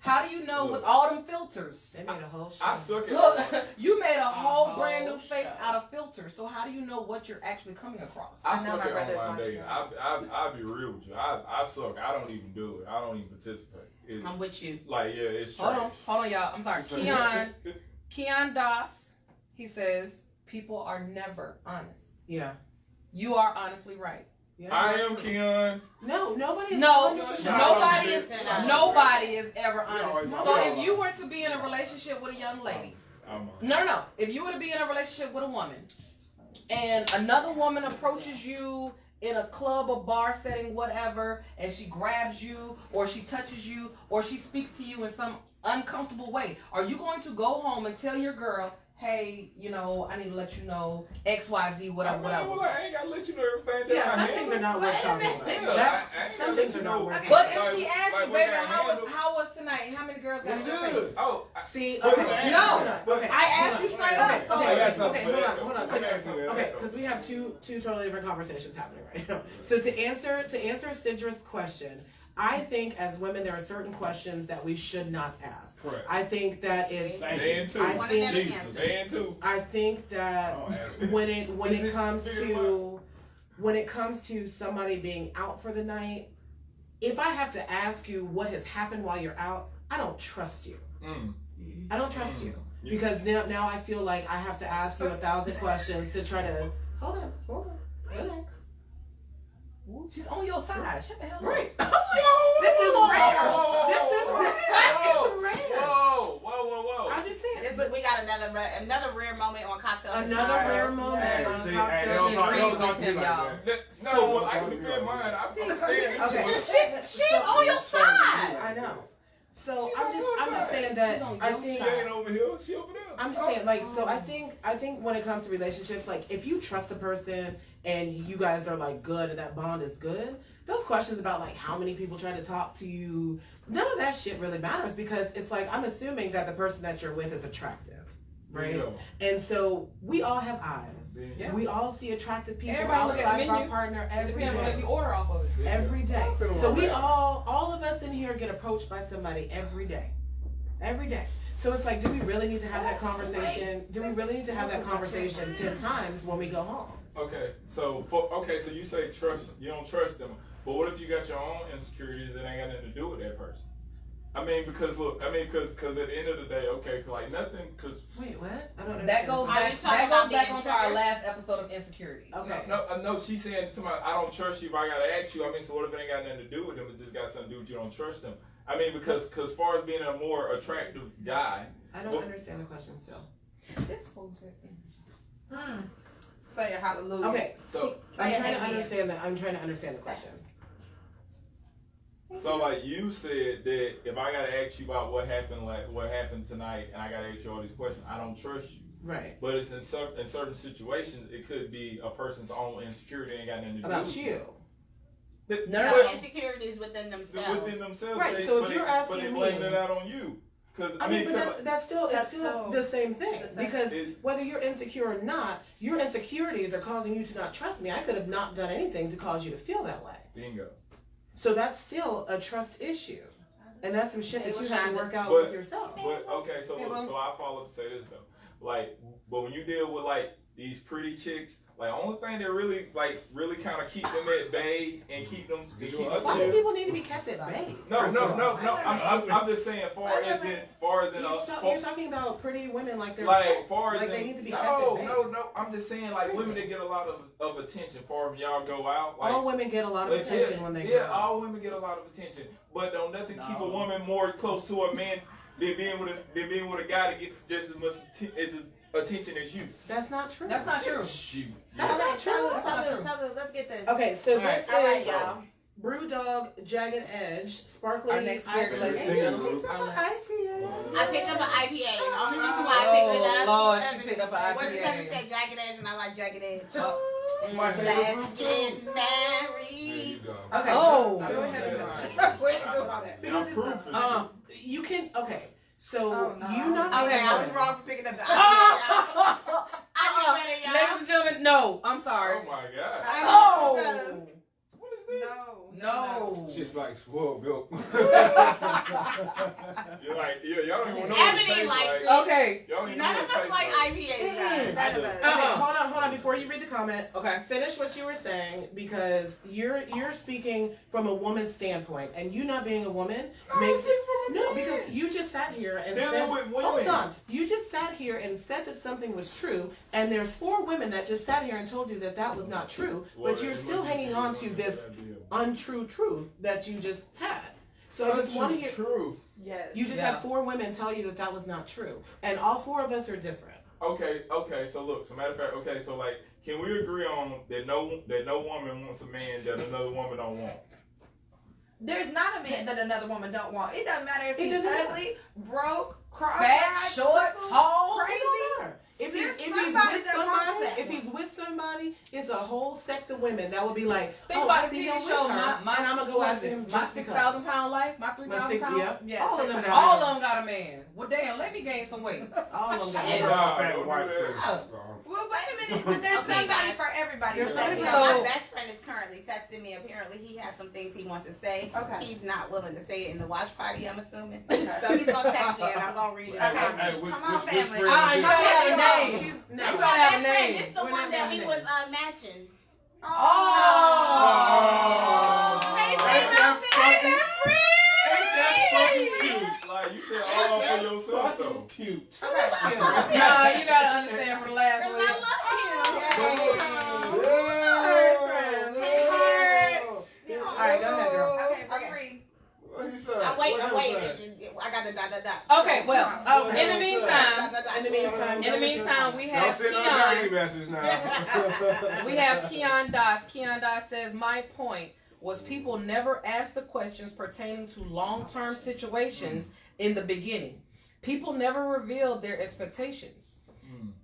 How do you know with all them filters? They made a whole show. I suck at Look, you made a whole whole brand new face show. out of filters. So how do you know what you're actually coming across? I I know suck my at brother's online watching dating. it. I'll be real with you. I suck. I don't even do it. I don't even participate. I'm with you. Like, yeah, it's Hold trash. on, y'all. I'm sorry. Keon Das, he says, people are never honest. Yeah. You are honestly right. Yeah, I am absolutely. Keon. No, nobody is. No, 100% nobody is ever honest. always So lie. if you were to be in a relationship with a young lady, I'm no. If you were to be in a relationship with a woman, and another woman approaches you in a club or bar setting, whatever, and she grabs you, or she touches you, or she speaks to you in some uncomfortable way, are you going to go home and tell your girl, hey, you know, I need to let you know X, Y, Z, whatever. Well, I ain't gotta let you know everything that Yeah, I some handle. things are not worth talking about. Wait a minute. That's, I ain't some gonna things let are you not know. worth But talking if she asks like, you, what baby, I handle- how was tonight? How many girls got in your face? Oh, See, But- okay. No. hold on, okay. I asked you straight Okay, up. okay, hold on. Okay. Okay, because we have two totally different conversations happening right now. So to answer Sidra's question, I think as women there are certain questions that we should not ask. Correct. I think that it's Man too. I think Jesus. Man too. I think that Oh, ask me. when it Is comes it- to somebody being out for the night, if I have to ask you what has happened while you're out, I don't trust you. I don't trust you. Because now I feel like I have to ask you 1,000 questions to try to hold on, relax. She's on your side. Shut the hell up. Right. This is rare. This is rare. Whoa. I'm just saying. But we got another rare moment on cocktail. Another rare moment Hey, on see, cocktail. hey, She don't talk agrees to with me him, like y'all. that. No, well, I can defend mine. I understand. Okay. She's on your side. I know. So She's I'm on just your saying She's that on I your think She ain't over here. She over there. I'm just saying, like, so I think when it comes to relationships, like, if you trust a person and you guys are like good and that bond is good, those questions about like how many people try to talk to you, none of that shit really matters because it's like I'm assuming that the person that you're with is attractive, right? Yeah. And so we all have eyes. Yeah. We all see attractive people Everybody look at the outside of our menu. partner It every depends on if day. you order off of it. Every day. Yeah. So we all of us in here get approached by somebody every day. Every day. So it's like, do we really need to have that conversation? Do we really need to have that conversation 10 times when we go home? Okay, so so you say you don't trust them, but what if you got your own insecurities that ain't got nothing to do with that person? I mean, because at the end of the day, okay, like nothing, because Wait, what? I don't understand. That goes Are you back. talking That about goes back being onto our triggered? last episode of insecurities. Okay. no, she's saying to me, I don't trust you, but I gotta ask you. I mean, so what if it ain't got nothing to do with them? It just got something to do with you don't trust them. I mean, because as far as being a more attractive guy, I don't understand the question still. This fool said. Say a hallelujah. Okay. so I'm Say trying it to again. understand that. I'm trying to understand the question. So like you said that if I gotta ask you about what happened tonight, and I gotta ask you all these questions, I don't trust you. Right. But it's in certain situations, it could be a person's own insecurity ain't got nothing to do About with you. No, insecurities within themselves. Right, they, so if you're asking but they me, blaming it out on you. I mean, but that's still the same thing. Because whether you're insecure or not, your insecurities are causing you to not trust me. I could have not done anything to cause you to feel that way. Bingo. So that's still a trust issue. And that's some shit that you have to work out with yourself. But okay, so I follow to say this though. Like, but when you deal with like these pretty chicks, like only thing that really kind of keep them at bay and keep them. Why do people need to be kept at bay? No. I'm just saying, far as in you're talking about pretty women like they're like pets. far as like in, they need to be kept at bay. No. I'm just saying like women that get a lot of attention. Far as y'all go out, like, all women get a lot of attention when they go out. All women get a lot of attention, but don't nothing keep a woman more close to a man than being with a guy that gets just as much attention as you. That's not true. That's not true. Shoot. That's not true. Let's get this. Okay, so this Alright, is y'all. Brewdog Jagged Edge Sparkling. Our next beer, ladies and gentlemen. I picked up an IPA, and the only reason why I picked it up Lord, she picked up an was IPA. because it said Jagged Edge, and I like Jagged Edge. It's my favorite Let's fruit. get There married. you go. Okay. Oh. Go ahead and go. Way to do all that. And I'm proof of it. You can. Okay. So Oh, no. you not. Okay, being I a was woman. wrong for picking up the IPA. I knew better, y'all. Ladies and gentlemen, no. I'm sorry. Oh my god. Oh. What is this? No. Just like spoiled milk. You're like, y'all don't even know what it Ebony tastes likes like. it. Okay. Y'all don't even None know of what it us tastes like IPAs, guys. I do. Okay, hold on. Before you read the comment, Okay. finish what you were saying because you're speaking from a woman's standpoint, and you not being a woman makes no because you just sat here and Dealing said, with women. hold on, you just sat here and said that something was true, and there's 4 women that just sat here and told you that that was not true, but you're still hanging on to this untrue truth that you just had. So I just want to hear. True. Yes. You just had 4 women tell you that that was not true, and all 4 of us are different. Okay. So look, so matter of fact, okay, so like, can we agree on that no woman wants a man that another woman don't want? There's not a man that another woman don't want. It doesn't matter if It he's doesn't matter. ugly, broke, Fat, cross-eyed, short, tall. crazy. If There's he's somebody with that wants somebody, that. if he's with somebody, it's a whole sect of women that will be like, Think oh, about I the see TV him show, with her, my and I'm gonna go after him my just 6,000 because. pound life, my 3,000 pound. Yep. Yeah, all of them got All a of them got a man. Well, damn, let me gain some weight. all of them got Shit. a Nah, Fat don't white do that. person. Well, wait a minute, but there's Okay, somebody guys. for everybody. There's So, somebody- my best friend is currently texting me. Apparently, he has some things he wants to say. Okay. He's not willing to say it in the watch party, I'm assuming. So he's gonna text me, and I'm gonna read it. Okay. Come on, family. You gotta have a name. She's You That's gotta my have a best friend. name. This the We're one not that having he names. was matching. Oh. Hey, Ain't female, that hey, best friend. fucking cute? Like, you said all for yourself though. Cute. Nah, you gotta understand for the last Cause week. I love him. All right, go ahead, girl. Okay, read. What he said? I What he wait. said? I got the dot. Okay, well, Okay. in the meantime, In the meantime, we Don't have send no Keon. dirty message now. We have Keon Das. Keon Das says, my point was people never ask the questions pertaining to long-term situations in the beginning. People never revealed their expectations.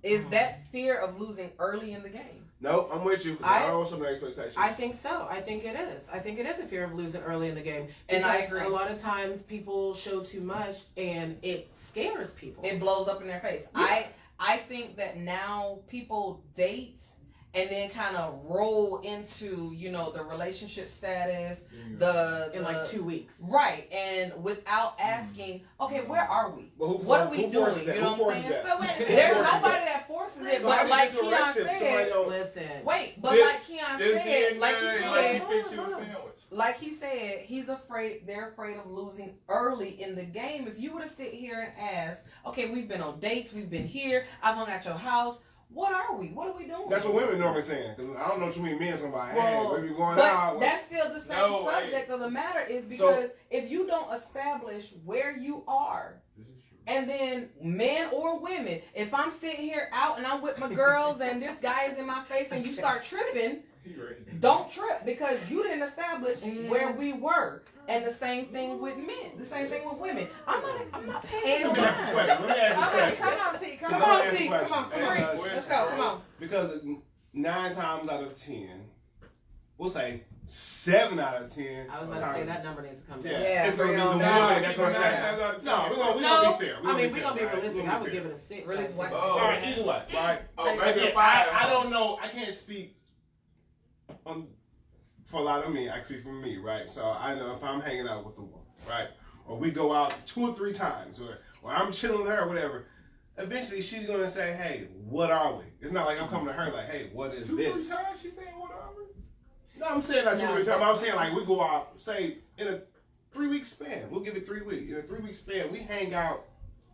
Is that fear of losing early in the game? No, I'm with you. I don't want some expectations. I think so. I think it is. I think it is a fear of losing early in the game. And I Because agree. a lot of times people show too much and it scares people. It blows up in their face. Yeah. I think that now people date and then kind of roll into, you know, the relationship status, the in like 2 weeks. right, and without asking, okay, where are we? But who What are we who forces doing? that? You know Who what I'm forces saying? that? But wait a minute. There's Who forces nobody that? that forces So it, how but you like get to a Keon relationship, somebody said, don't- Listen. wait, but Just- like Keon Just said, being like he there, said, like he fix you a sandwich. like he said, he's afraid. They're afraid of losing early in the game. If you were to sit here and ask, okay, we've been on dates, we've been here, I've hung at your house. What are we? What are we doing? That's what women normally saying. Because I don't know too many men somebody, hey, Well, we be going But out. that's still the same No, subject of the matter is because if you don't establish where you are, and then men or women, if I'm sitting here out and I'm with my girls and this guy is in my face and you start tripping, don't trip because you didn't establish where we were. And the same thing with men. The same thing with women. I'm not paying no Let me ask this mind. question. Let me ask this Okay, question. come on, T. Come Come on. on, Let me T. ask a Come on, come on. question. Let's go. Come on. Because 9 times out of 10, we'll say 7 out of 10. I was about to say that number needs to come down. Yeah, it's gonna be the one no, that's gonna no, say. no. No, we're gonna be fair. I mean, we're gonna be realistic. I would give it a 6. Really? I'd say. All right, either way, right? Oh, maybe a Again, 5. I don't know. I can't speak for a lot of men. I can speak for me, right? So I know if I'm hanging out with a woman, right, or we go out 2 or 3 times, or I'm chilling with her, or whatever. Eventually, she's gonna say, "Hey, what are we?" It's not like I'm coming to her like, "Hey, what is 2 or 3 this?" times she's saying what are we? No, I'm saying not 2 or 3 times. I'm saying like we go out, say in a 3-week span. We'll give it 3 weeks. In a 3-week span, we hang out.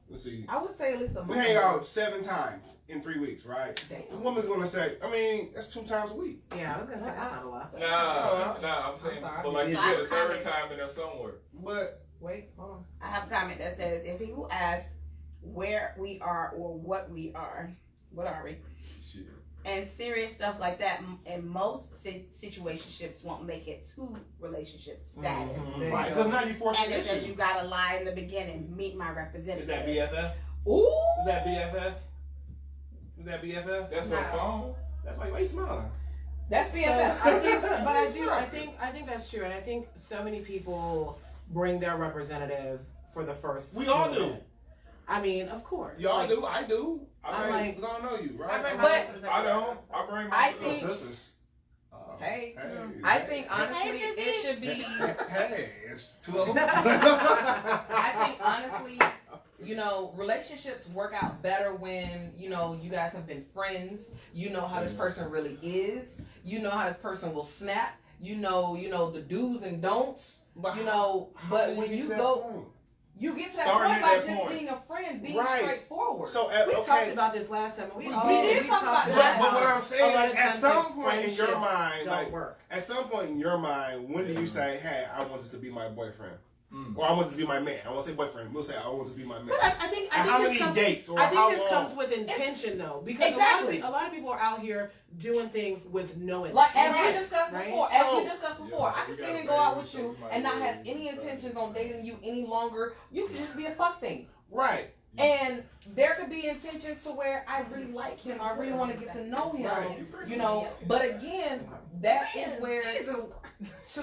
Let's see. I would say at least a month. We hang out 7 times in 3 weeks, right? Damn. The woman's gonna say, I mean, that's 2 times a week. Yeah, I was gonna say that's not a lot. Nah, I'm saying, sorry. but like you Yeah. get a third time in there somewhere. But Wait, hold on. I have a comment that says, if people ask where we are or what we are, what are we? Shit. And serious stuff like that, and most situationships won't make it to relationship status. There you right, go. because now you force And the it says issue. you gotta lie in the beginning, meet my Is representative. that BFF? Ooh. Is that BFF? Is that BFF? That's No. her phone. That's why you smiling. That's So, BFF. I think, but I think that's true, and I think so many people bring their representative for the first. We all do. minute. I mean, of course. Y'all Like, do. I do. I I'm bring, like, Because I don't know you, I right? bring But- my sisters I everywhere. don't. I bring my I sister. Your think- sisters. Hey, Hey. I think honestly it should be. Hey, it's 2 of them. I think honestly, you know, relationships work out better when, you know, you guys have been friends. You know how this person really is. You know how this person will snap. You know the do's and don'ts. You know, but when you go, you get to that Starting point at by that just point. being a friend, being Right. straightforward. So, we okay. talked about this last time. We did talk about that. But what I'm a saying lot is, of at times, some like, point in your friendships mind, don't like, work. at some point in your mind, when do you say, "Hey, I want this to be my boyfriend," Mm. or "I want this to be my man"? I want to say boyfriend. We'll say, "I want this to be my man." But I think And how this many comes, dates or I think how this long? comes with intention though, because Exactly. a lot of people are out here doing things with no intention. Like as we Right. discussed Right. before, Yeah, I can we sit got here and a go out baby, with so you we might and not well have use any that intentions as on well. dating you any longer. You can just be a fuck thing. Right. And there could be intentions to where I really like him, I really want to get to know him, Right. you know. But again, that is where to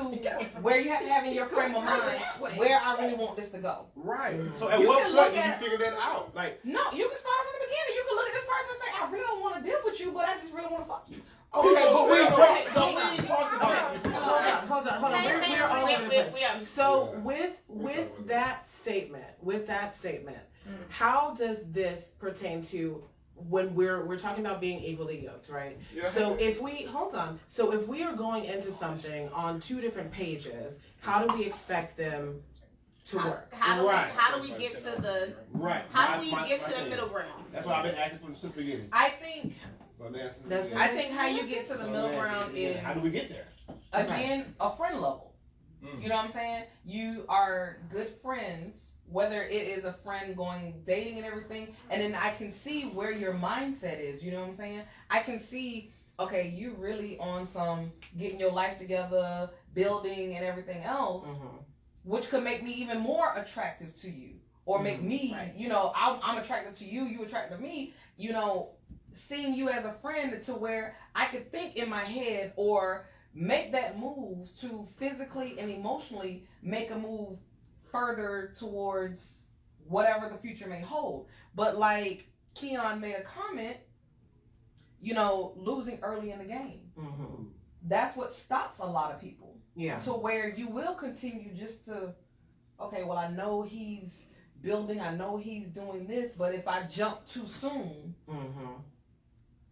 where you have to have in your frame of mind where I really want this to go. Right. So at You what can point look do you at- figure that out? Like, No, you can start from the beginning. You can look at this person and say, I really don't want to deal with you, but I just really want to fuck you. okay, but we Okay, talked. so- We ain't talked about that before. Hold on. We're all over the place. So Yeah. with that statement, how does this pertain to when we're talking about being equally yoked, right? Yeah. So if we are going into something on 2 different pages, how do we expect them to work? How do Right. we get to the Right. how do we My- get my to the thing. middle ground? That's what I've been asking from since the beginning. I think That's- I think how you get to the middle ground is How do we get there? again a friend level. Mm. You know what I'm saying? You are good friends, whether it is a friend going dating and everything, and then I can see where your mindset is. You know what I'm saying? I can see, okay, you really on some getting your life together, building and everything else, which could make me even more attractive to you, or make me, Right. you know, I'm attracted to you, you attracted to me. You know, seeing you as a friend to where I could think in my head or make that move to physically and emotionally make a move further towards whatever the future may hold. But like Keon made a comment, you know, losing early in the game. That's what stops a lot of people. Yeah. To where you will continue just to, okay, well, I know he's building, I know he's doing this, but if I jump too soon,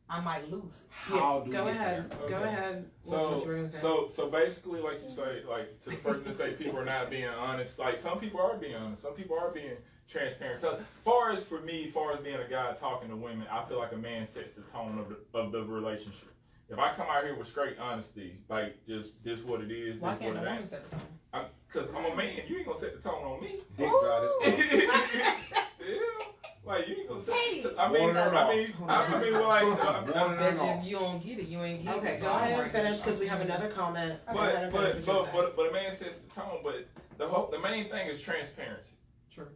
I might lose. How do Go we get ahead. there? Go Okay. ahead. What you were gonna say. So basically, like you say, like to the person that say people are not being honest, like some people are being honest, some people are being transparent. Because far as being a guy talking to women, I feel like a man sets the tone of the relationship. If I come out here with straight honesty, like just this what it is, Why this can't what the it woman ain't. set the tone? Because I'm a man, you ain't gonna set the tone on me. Dick dry this. Yeah, like you ain't gonna set. Hey. I mean, Warn her I off. mean, like, Warn her Bet you off. if you don't get it, you ain't get it. Okay, So go I'm ahead and right. finish because we have another comment. Go ahead and finish what you were saying. but a man sets the tone. But the main thing is transparency. True.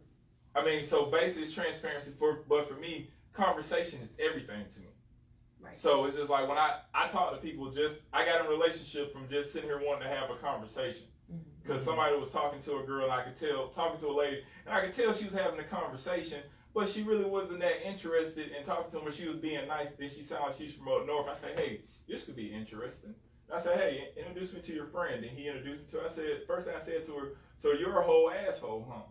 I mean, so basically it's transparency. But for me, conversation is everything to me. Right. So it's just like when I talk to people, I got in a relationship from just sitting here wanting to have a conversation. Because somebody was talking to a girl, and I could tell, talking to a lady, and I could tell she was having a conversation, but she really wasn't that interested in talking to him when she was being nice. Then she sounded like she's from up north. I say, hey, this could be interesting. And I said, hey, introduce me to your friend. And he introduced me to her. I said, first thing I said to her, so you're a whole asshole, huh?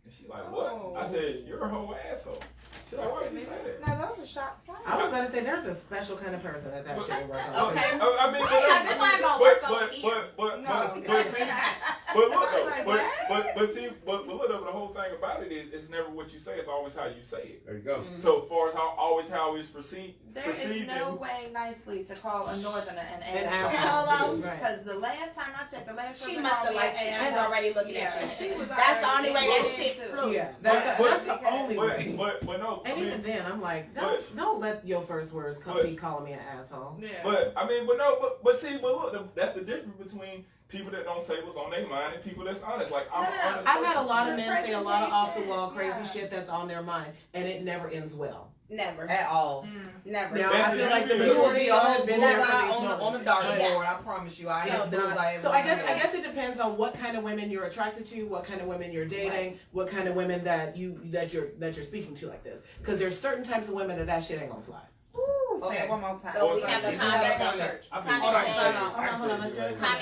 And she's like, what? I said, you're a whole asshole. She's like, why did you say that? No, those are shots fired. I was gonna say there's a special kind of person that shouldn't work on. Okay. I mean, Because it wasn't gonna work over here. But look, the whole thing about it is, it's never what you say; it's always how you say it. There you go. So, as far as how it's perceived, There is no way nicely to call a northerner an asshole. Hello? Because the last time I checked, the last She person must called have me liked an you. She's asshole. already looking Yeah, at you. she was That's the only way that already shit looking flew. Yeah, But- that's the only way. but no. And even then, I'm like, don't let your first words be calling me an asshole. Yeah. But look, that's the difference between people that don't say what's on their mind and people that's honest. Like I'm an honest I've had a person. lot of men say a lot of off the presentation, wall crazy yeah. shit that's on their mind, and it never ends well. Never. At all. Never. Now I feel like the You You will majority be a whole have been there for bullseye these on moments. the dartboard. Yeah. I promise you. I It's have bullseye not. every So I day. guess it depends on what kind of women you're attracted to, what kind of women you're dating, what kind of women that you're speaking to like this. Because there's certain types of women that shit ain't gonna fly. Ooh, say Okay. it one more time. So we have a comment. I Comment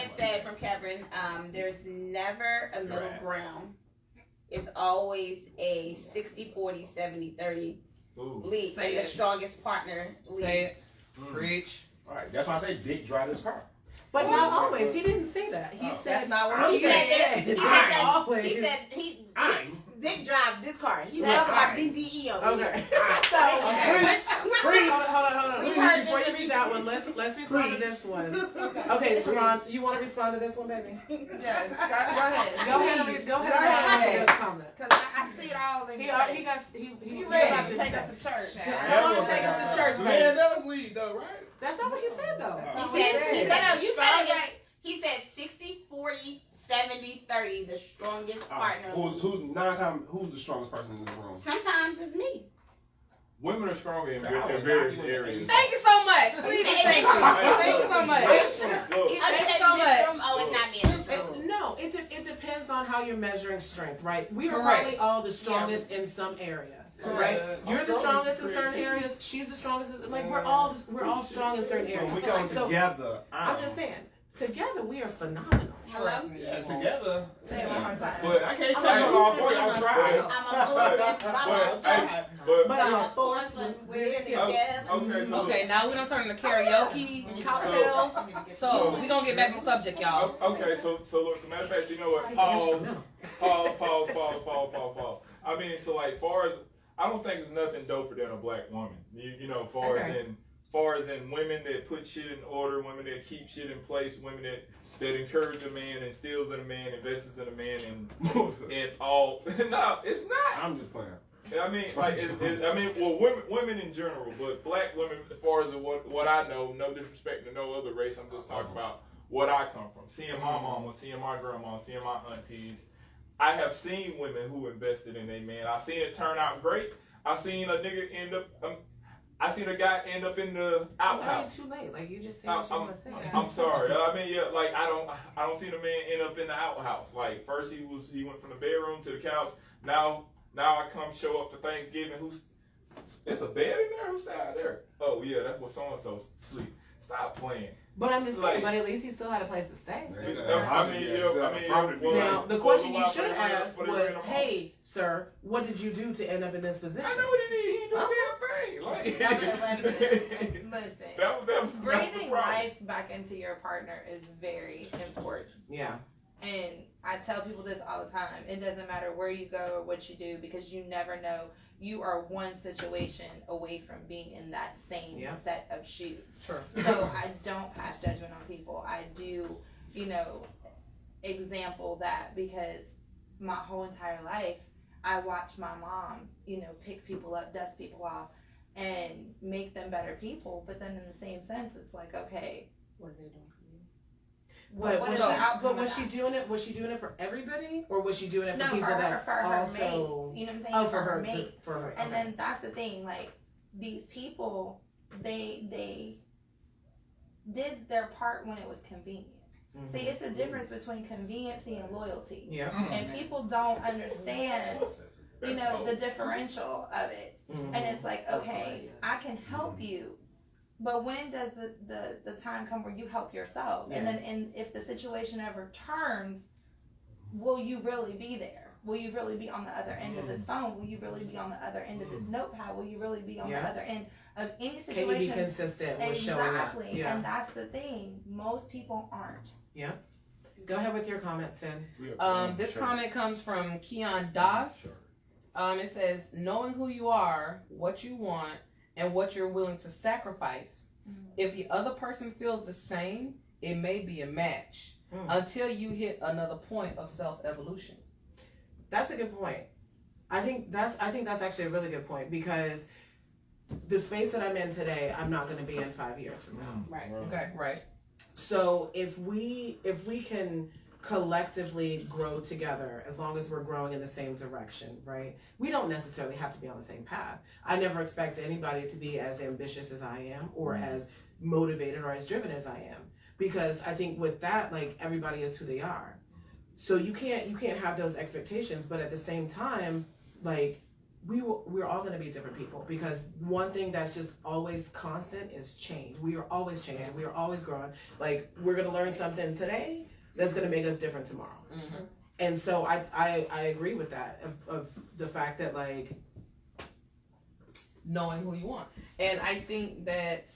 feel said from Kevin, there's never a middle ground. It's always a 60-40, 70-30 lead. And the strongest partner leads. Say it. Preach. All right, that's why I say Dick drive this car. But not always. He didn't say that. He said That's not what He he said said. that. He said Not that. always. He said I'm Dick drive this car. He's Yeah. talking about BDE over here. Okay. So Hold on. We heard Before this you read that one, let's respond to this one. Okay, Teron, you want to respond to this one, baby? Yes, go ahead. Go ahead and respond to this comment. Because I see it all in He your face. read. about to take us to church. Come on, take us to church, Man, baby. that was lead though, right? That's not what he said, though. he said 60-40, 70-30, the strongest partner. Who's the strongest person in the room? Sometimes it's me. Women are stronger in various areas. Thank you so much. Please and thank you. Thank you so much. Look, Thank you so much. Oh, it's not me in this room. No, it depends on how you're measuring strength, right? We are Correct. probably all the strongest in some area. Correct. You're the strongest in certain areas. She's the strongest. Like we're all strong in certain areas. When we come So, together, I'm just saying, together we are phenomenal. Hello? Yeah, together. Say it one more time. but I can't tell you all point. I'm trying. I'm a little bit But I'm a force when when we're we're together. Okay, so Okay, now we're gonna turn to karaoke, cocktails. So we gonna get back on subject, y'all. Okay, so look, as a matter of fact, you know what? Pause. I mean, so like, far as I don't think there's nothing doper than a black woman. You know, far as in women that put shit in order, women that keep shit in place, women that encourage a man, instills in a man, invests in a man, and all. No, it's not. I'm just playing. I mean, like, well, women in general, but black women, as far as what I know, no disrespect to no other race, I'm just talking about what I come from. Seeing my mama, seeing my grandma, seeing my aunties, I have seen women who invested in a man. I seen it turn out great. I seen a nigga end up. I seen a guy end up in the outhouse. It's already too late. Like you just said what you want to say. I'm sorry. I mean, yeah, like I don't see the man end up in the outhouse. Like first he went from the bedroom to the couch. Now I come show up for Thanksgiving. It's a bed in there? Who's out there? Oh yeah, that's what so and so sleep. Stop playing. But I'm just saying, Like- but at least he still had a place to stay. Well, Now, the question you should well, ask well, was, well, hey, sir, what did you do to end up in this position? I know what he did. He did a damn thing. Like, Listen, that was breathing the problem. life back into your partner is very important. Yeah. And I tell people this all the time. It doesn't matter where you go or what you do because you never know. You are one situation away from being in that same set of shoes. Sure. So I don't pass judgment on people. I do, example that because my whole entire life, I watched my mom, pick people up, dust people off, and make them better people. But then in the same sense, it's like, okay, What are they doing for you? what is the outcome was of she that? doing it? Was she doing it for everybody, or was she doing it for No, people for her, that for her also? mates. You know what I'm saying? Oh, for her, mate. for her. And okay. then that's the thing, like, these people they did their part when it was convenient. See, it's a difference between conveniency and loyalty. Yeah. And people don't understand, the differential of it. And it's like, okay, I can help you, but when does the time come where you help yourself? Yeah. And if the situation ever turns, will you really be there? Will you really be on the other end of this phone? Will you really be on the other end of this notepad? Will you really be on the other end of any situation? Can you be consistent with showing up? Exactly. Yeah. And that's the thing. Most people aren't. Yeah. Go ahead with your comment, Sid. This comment comes from Keon Das. It says, knowing who you are, what you want, and what you're willing to sacrifice. If the other person feels the same, it may be a match until you hit another point of self-evolution. That's a good point. I think that's actually a really good point, because the space that I'm in today, I'm not going to be in 5 years from now. Right. Okay. Right. So if we can collectively grow together, as long as we're growing in the same direction, right? We don't necessarily have to be on the same path. I never expect anybody to be as ambitious as I am, or as motivated or as driven as I am, because I think with that, like, everybody is who they are. So you can't have those expectations, but at the same time, like, we're all going to be different people, because one thing that's just always constant is change. We are always changing. We are always growing. Like, we're going to learn something today that's going to make us different tomorrow. And so I agree with that, of the fact that, like, knowing who you want. And I think that,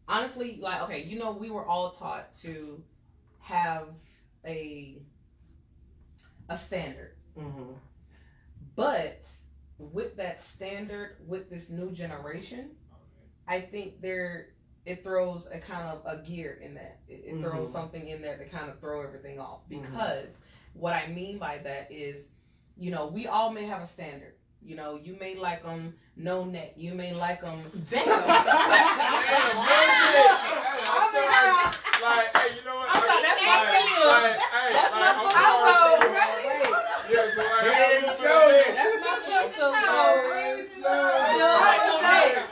honestly, like, okay, we were all taught to have a standard. But with that standard, with this new generation, I think it throws a kind of a gear in that. It throws something in there to kind of throw everything off. Because what I mean by that is, we all may have a standard. You may like them no neck. You may like them. Damn. I'm sorry. Like, hey, you know what? I'm sorry, that's my sister. That's my sister. Yeah, so like, That's my sister.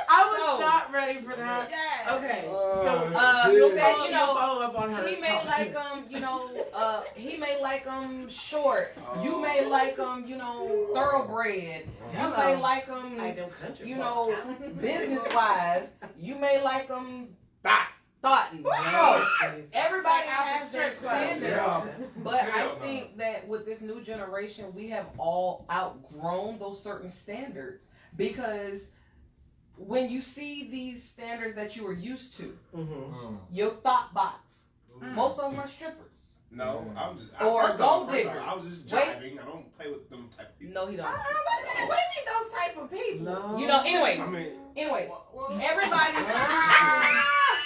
I was not ready for that. Okay. Follow up on her. He may like he may like them short. You may like them, thoroughbred. You may like them, business wise. You may like them thoughten. So everybody has their standards. But I think that with this new generation, we have all outgrown those certain standards, because when you see these standards that you were used to, your thought bots, most of them are strippers. No, I'm just gold diggers. I was just jiving. I don't play with them type of people. No, he don't. What do you mean those type of people? No. Anyways,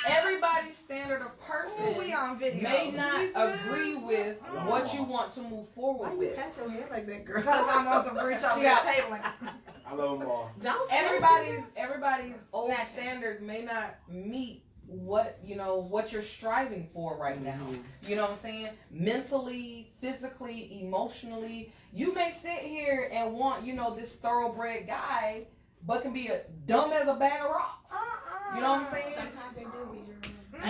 everybody's standard of person We on video. may not agree with what you want to move forward with. Pat your head like that, girl. Because I'm on the bridge over this table. I love them all. Everybody's old standards may not meet what you're striving for right now. You know what I'm saying? Mentally, physically, emotionally. You may sit here and want, this thoroughbred guy, but can be dumb as a bag of rocks. You know what I'm saying? Sometimes they do be.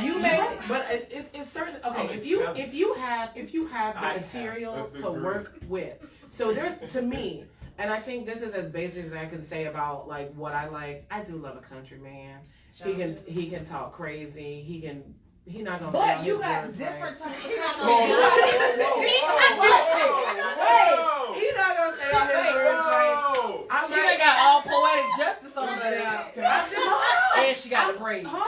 You may, but it's certain. Okay, if you have the material to work with, so there's, to me, and I think this is as basic as I can say about, like, what I like. I do love a country man. He can talk crazy. He not gonna. But say you his got words, different right? types of He not country. gonna say all his words right. She done got all poetic justice on that. And she got a braid. Hold on.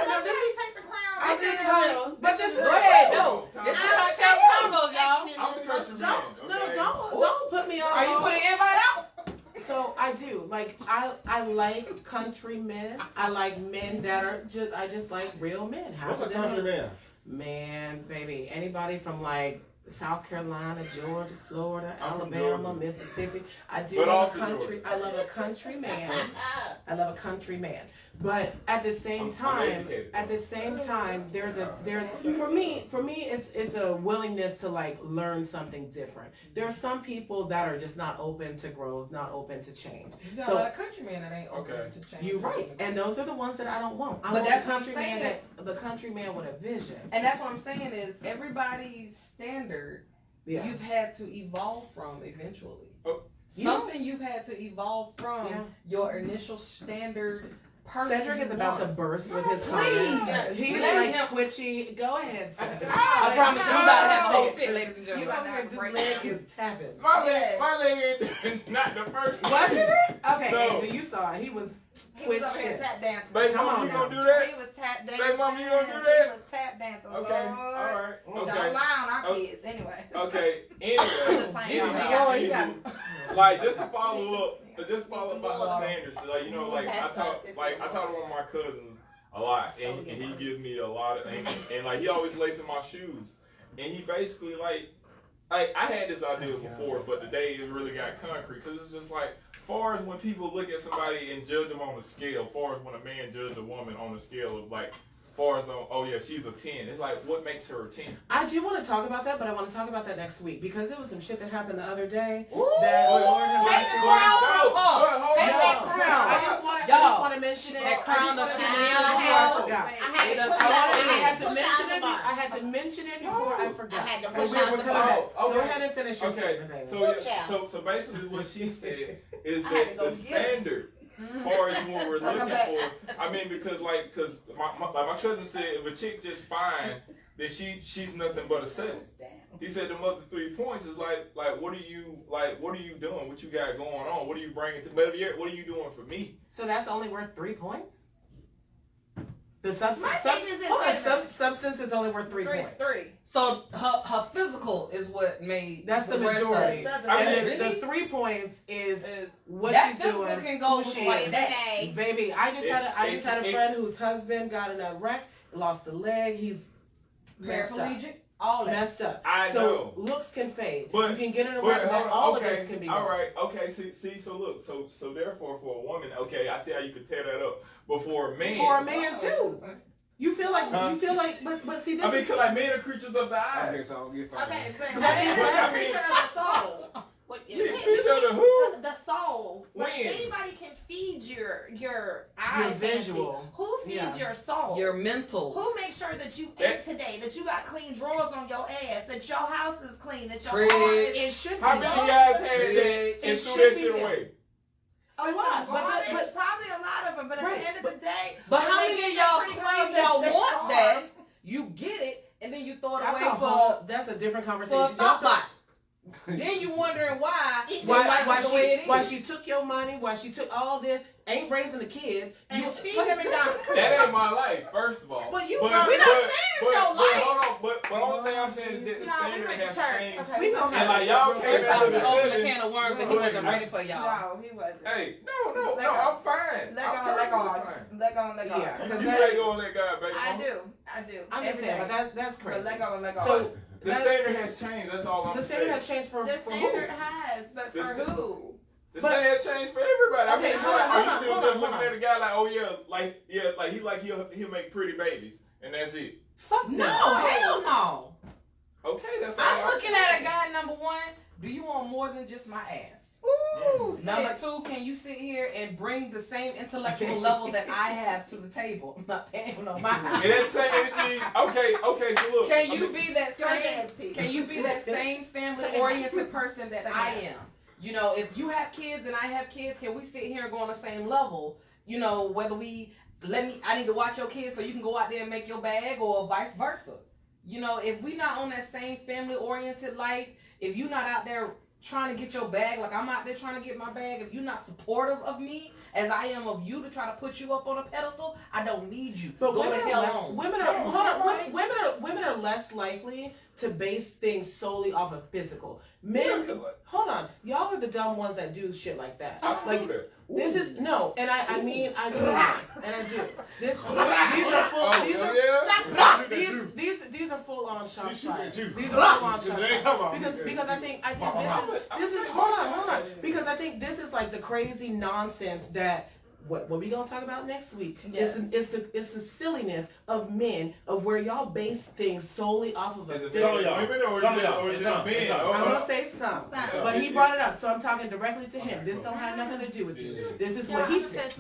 Now, this is title. But this is Go ahead, no. This is cocktail combos, y'all. I'm a country man. Don't put me on. Are you putting invite out? So I do, like, I like country men. I like men that are I just like real men. What's a country man? Man, baby, anybody from, like, South Carolina, Georgia, Florida, I'm from Alabama, Georgia. Mississippi. I do But love a also country. Georgia. I love a country man. I love a country man. But at the same I'm time, educated. there's for me it's a willingness to like learn something different. There are some people that are just not open to growth, not open to change. You got So- a lot of countrymen that ain't open Okay. to change. You're right, and those are the ones that I don't want. I But want that's the what I'm country man saying. the country man with a vision. And that's what I'm saying is everybody's standard Yeah. you've had to evolve from eventually. Oh. Something you've had to evolve from Yeah. your initial standard person. Cedric is about to burst with his Please. comment. He's Let like him- twitchy. Go ahead, Cedric. I promise you, you about to have a whole fit, ladies and You gentlemen. over here, this leg is tapping. My leg is not the first. Wasn't it? Okay, No. Angel, you saw it. He was He was over here twitching. tap dancing. Baby Come mama, on you now. gonna do that? He was tap dancing. Baby mama, you gonna do He that? was tap dancing. Okay, Lord. alright, Don't okay. lie on our Okay. kids anyway. Okay, Just anyway, playing. Oh, he got like just to follow up about my standards, like you know, like I That's talk us, like I talk to one of my cousins a lot, and he gives me a lot of, and like he always lacing my shoes, and he basically like I had this idea before, but today it really got concrete because it's just like, far as when people look at somebody and judge them on a scale, far as when a man judges a woman on a scale of like, far as oh yeah, she's a 10. It's like, what makes her a 10? I do want to talk about that, but I want to talk about that next week because there was some shit that happened the other day. Ooh, That Lord has take the mercy. crown from her. hold Take on. that crown. I just want to mention it. That crown I of just shit wanna down mention it the before I hall. forgot. I had to It push done- out I the had to push mention out the it. bar. I had to mention it before I forgot. I had to But push we're out the coming bar. back. Okay. Go ahead and finish your Okay, statement, baby. so basically what she said is I had to that go the get it. standard, far as what we're looking for, I mean, because my cousin said if a chick just fine, then she's nothing but a 7. He said the other 3 points is like what are you doing? What you got going on? What are you bringing to? Better yet, what are you doing for me? So that's only worth 3 points? The substance, My thing is this, hold on, wait a minute. substance is only worth 3 points. Three. So her physical is what made That's the rest of majority. it. I And mean, then really? the 3 points is what that she's physical doing, can go who she like is. that. Baby, I just had a It- friend whose husband got in a wreck, lost a leg, he's messed up. Paraplegic, all that. Messed up. I so know. looks can fade. But- you can get in a But wreck, hold but on, all okay, of this can be all gone. right, okay. See. So look, so therefore, for a woman, okay, I see how you could tear that up. But for a man, For a man too. You feel like but see this I mean, is cause like men are creatures of the eye. Okay, so I'll get fired. Okay, but But that's I a mean- creature of the soul. What, You picture of the who? The soul. Like When? anybody can feed your eye visual. fancy. Who feeds Yeah. your soul? Your mental. Who makes sure that you That- ate today, that you got clean drawers on your ass, that your house is clean, that your Fridge. car it is should be How many guys had Bitch. that It and threw should that be shit there. away? a lot. But probably a lot of them. But at Right, the end of the day, But when how they many get of that y'all pretty claim girl y'all that want starve, that? You get it, and then you throw it away that's a different for a conversation. thought bot. Then you wondering why Why- your life is the way it is. Why she took your money, why she took all this, ain't raising the kids. And you feed but them that McDonald's. shit's crazy. That ain't my life, first of all. But you we not saying it's your but life. hold on, but the only thing I'm saying is that the No, we standard went to has church. changed. Okay, We gonna And have like y'all came It's out time of the to open a 70s. can of worms that he wasn't ready for y'all. No, he wasn't. Hey, no, Let go. I'm fine. Let I'm go, let perfectly go, fine. let go, let go. Yeah, because You let go and let God, baby. I mama. do. I'm just Every saying, day. but that's But crazy. let go and let go. So The standard has changed. That's all I'm the saying. standard has changed for the who? standard has, but The for sta- who? The But- standard has changed for everybody. I Okay, mean, it's hold like, on, are hold you on, still hold just on, looking hold at a guy like, oh yeah, like he'll make pretty babies, and that's it. Fuck No, hell no. Okay, that's all. I'm looking at a guy, number one, do you want more than just my ass? Ooh, Number two, can you sit here and bring the same intellectual level that I have to the table? I'm not paying no And mind. that same energy. Okay. So look. Can you be that Your same? daddy. Can you be that same family-oriented person that I am? You know, if you have kids and I have kids, can we sit here and go on the same level? You know, whether I need to watch your kids so you can go out there and make your bag, or vice versa. You know, if we not on that same family-oriented life, if you're not out there trying to get your bag like I'm out there trying to get my bag, if you're not supportive of me as I am of you to try to put you up on a pedestal, I don't need you. But Go women to are hell less, on. women are hold on, women are less likely to base things solely off of physical. Men, hold on, y'all the dumb ones that do shit like that. I Like do that. this is no, and I mean this, and I do. These are full. These are full on shot fired. These are full on shot fired. Because I think this is hold on. Because I think this is like the crazy nonsense that. What we gonna talk about next week? Yes. It's the silliness of men of where y'all base things solely off of a. Some of y'all. Women or Some of y'all. or It's just some. men? It's some. I'm gonna say some, Some. but he brought it up, so I'm talking directly to him. This don't have nothing to do with you. This is what he said.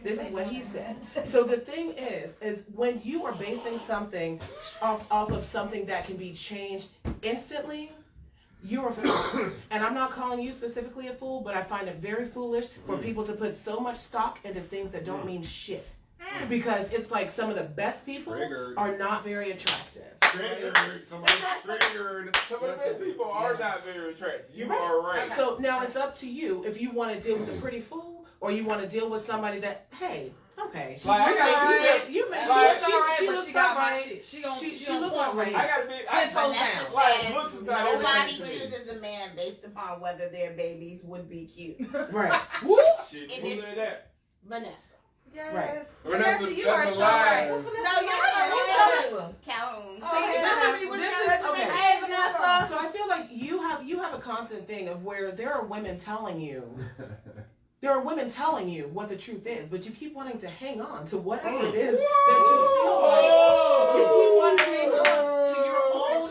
This is what he said. So the thing is when you are basing something off of something that can be changed instantly, you're a fool. And I'm not calling you specifically a fool, but I find it very foolish for people to put so much stock into things that don't mean shit. Because it's like some of the best people are not very attractive. Triggered. Somebody's triggered. Some of the best people are not very attractive. You Right. are right. So now it's up to you if you want to deal with a pretty fool or you want to deal with somebody that, hey, okay. Like, I got You made Like, she looks all right. She look all right. I gotta be. Ten toes Vanessa down. Like, looks is not nobody everything to me. chooses a man based upon whether their babies would be cute. Right. Shit, It who is- said that? Vanessa. Yes. Right. Vanessa, you That's are a so lie. right. No, Calhoun. Calhoun. Hey, Vanessa. So I feel like you have a constant thing of where there are women telling you what the truth is, but you keep wanting to hang on to whatever it is that you feel like. You keep wanting to hang on to your old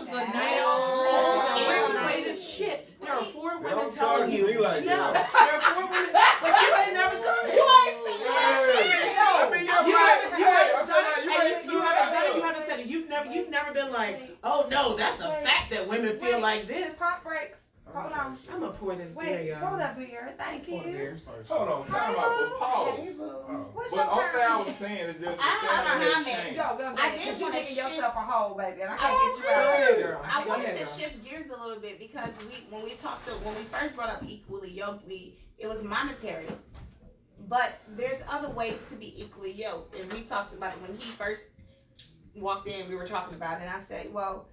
antiquated shit. There are 4 women Don't telling talk to you. me like no, that. there are 4 women, but you ain't never done it. You haven't said it. You've never been like, oh no, that's a fact that women feel like this. Pop breaks. Hold on. I'm gonna pour this beer, Wait, y'all. hold up here. Thank Pour the you. beer. Hold on, time out. But pause. What's But your only thing I problem? was saying is that the I have a standard has comment. changed. Go. I did Because you wanna digging shift- yourself a hole, baby, and I Oh, can't get you Go out. ahead, girl. I Go wanted ahead, to girl. shift gears a little bit because when we first brought up equally yoked, it was monetary. But there's other ways to be equally yoked, and we talked about it when he first walked in. We were talking about it, and I said, well,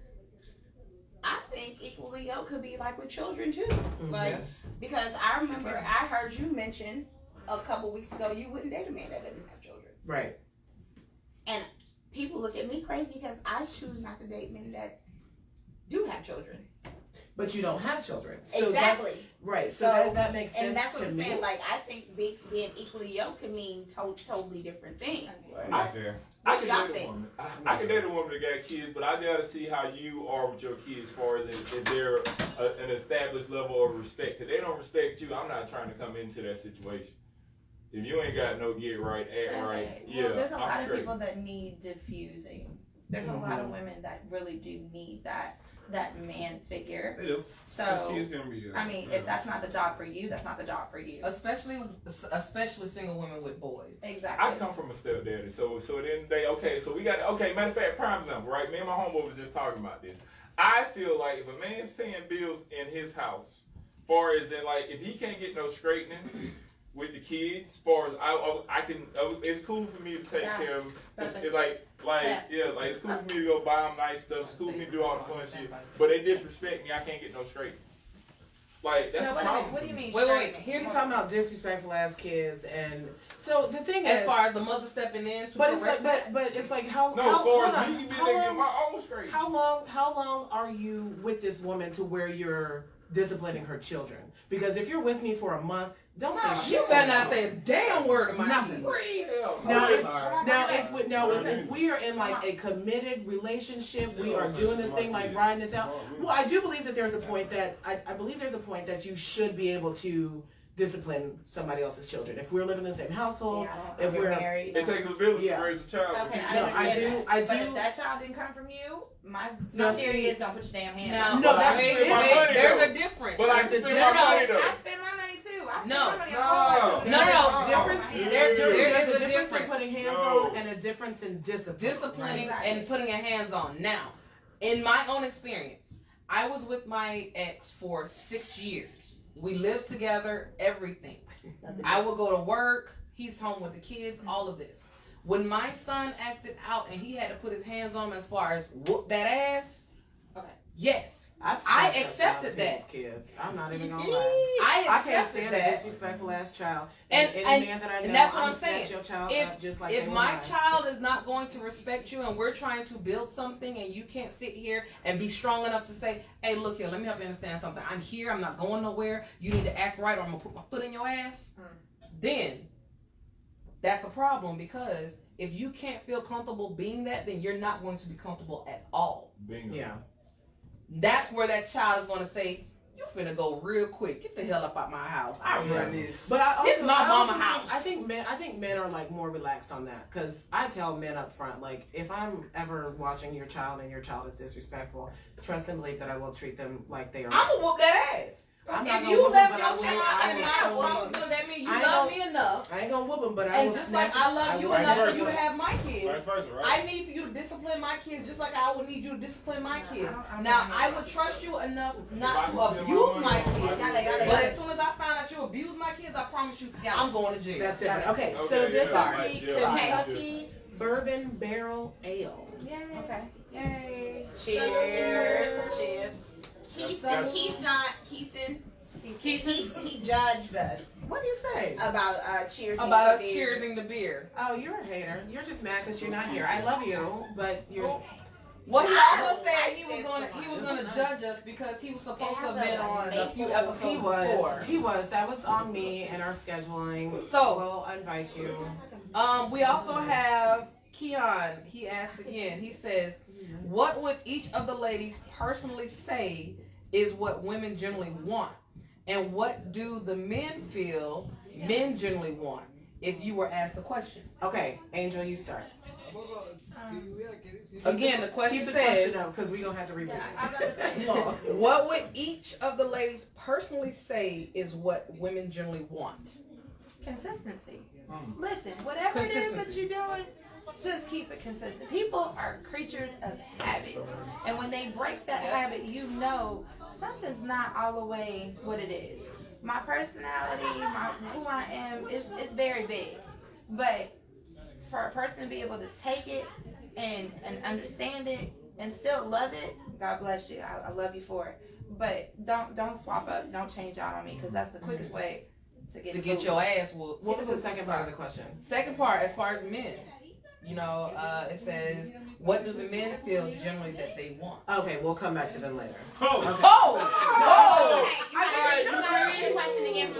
I think equally yoked could be like with children too, like because I remember I heard you mention a couple weeks ago you wouldn't date a man that doesn't have children. Right. And people look at me crazy because I choose not to date men that do have children. But you don't have children. So Exactly. Right. So that makes sense And that's what to I'm me. saying. Like, I think being equally yoked can mean totally different things. I What can do y'all date a think? woman. I can date a woman that got kids, but I gotta see how you are with your kids as far as if they're an established level of respect. If they don't respect you, I'm not trying to come into that situation. If you ain't got no get right, act right, yeah, Well, there's a lot I'm of straight. people that need diffusing. There's a lot of women that really do need that man figure. They do. So This kid's gonna be. I mean, if that's not the job for you, that's not the job for you. Especially single women with boys. Exactly. I come from a stepdaddy, so at the end of the day, matter of fact, prime example, right? Me and my homeboy was just talking about this. I feel like if a man's paying bills in his house, far as in like if he can't get no straightening with the kids, far as I can, it's cool for me to take care of them. It's it's cool for me to go buy them nice stuff. It's cool for me to do all the fun shit. But they disrespect me, I can't get no straightening. Like that's No, a what problem. do you mean? Wait. straightening? Here's talking about disrespectful ass kids, and so the thing As is, far as the mother stepping in to but it's correct like, that. but it's like how No, how, for hold on. me, be How able to get long- my own straight. How long are you with this woman to where you're disciplining her children? Because if you're with me for a month, don't say shit. You better not say a damn word of my Nothing. kids. Now, if we are in like a committed relationship, we are doing this thing like riding this out. Well, I do believe that there's a point that I believe there's a point that you should be able to discipline somebody else's children. If we're living in the same household, if You're we're married. It takes a village Yeah. to raise a child. Okay, No, understand I that. But do- if that child didn't come from you, my No, theory see- is don't put your damn hands No, on. No, that's wait, different. wait, there's a difference. But I There's a spend difference. my money though. I spend my money too. I spend No. my money on a whole bunch of No, things. Difference. There's There's a a difference in difference. putting hands No. on and a difference in discipline. Disciplining Right. and putting a hands on. Now, in my own experience, I was with my ex for 6 years. We lived together, everything. I would go to work, he's home with the kids, all of this. When my son acted out and he had to put his hands on him as far as whoop that ass, Okay. yes, I accepted that. Kids. I'm not even gonna lie. I I can't accepted stand a that. disrespectful ass child. And any man that I know, and that's what I'm I'm saying. Your child up just like If they were my mine. child is not going to respect you, and we're trying to build something, and you can't sit here and be strong enough to say, "Hey, look here, let me help you understand something. I'm here. I'm not going nowhere. You need to act right, or I'm gonna put my foot in your ass." Then that's a problem, because if you can't feel comfortable being that, then you're not going to be comfortable at all. Bingo. Yeah. That's where that child is going to say, "You finna go real quick. Get the hell up out my house. I run this. But I also, This is my I mama also house." think men are like more relaxed on that, because I tell men up front, like, if I'm ever watching your child and your child is disrespectful, trust and believe that I will treat them like they are. I'm gonna whoop that ass. I'm not If gonna you whoop left them, your but child I and will not show responsible, them. that means you I ain't love gonna- me enough. I ain't gonna whoop them, but I And will just snatch like I love you will enough for snatch you to them. have my kids, Vice versa, right? I need for you to discipline my kids just like I would need you to discipline my kids. I'm Now, not I would trust you enough not If I to can spend abuse my my money on kids. my kids. But as soon as I find out you abuse my kids, I promise you, Yeah. I'm going to jail. That's different. Okay, so Okay, this yeah, is right, the yeah. Kentucky Bourbon Barrel Ale. Okay. Yay. Cheers. Cheers. He judged us What do you say? about cheers. About us cheersing the beer. Oh, you're a hater. You're just mad because you're not here. I love you, but you're. Well, he I also said like he was this gonna one. judge us because he was supposed to have It has been a on a few maple. episodes He was. before. He was. That was on me and our scheduling. So- we'll invite you. We also have Keon. He asks again. He says, "What would each of the ladies personally say is what women generally want, and what do the men feel men generally want?" If you were asked the question. Okay, Angel, you start. Again, the question Keep the says, question up because we're gonna have to repeat I'm about to say. it. "What would each of the ladies personally say is what women generally want?" Consistency. Listen, whatever it is that Consistency. you're doing, just keep it consistent. People are creatures of habit. And when they break that habit, you know something's not all the way what it is. My personality, who I am, is very big. But for a person to be able to take it and understand it and still love it, God bless you. I love you for it. But don't swap up. Don't change out on me, because that's the quickest way to get your ass whooped. What was the second part of the question? Second part, as far as men, it says, "What do the men feel generally that they want?" Okay, we'll come back to them later. Oh, Okay. Oh! You gotta read the question again.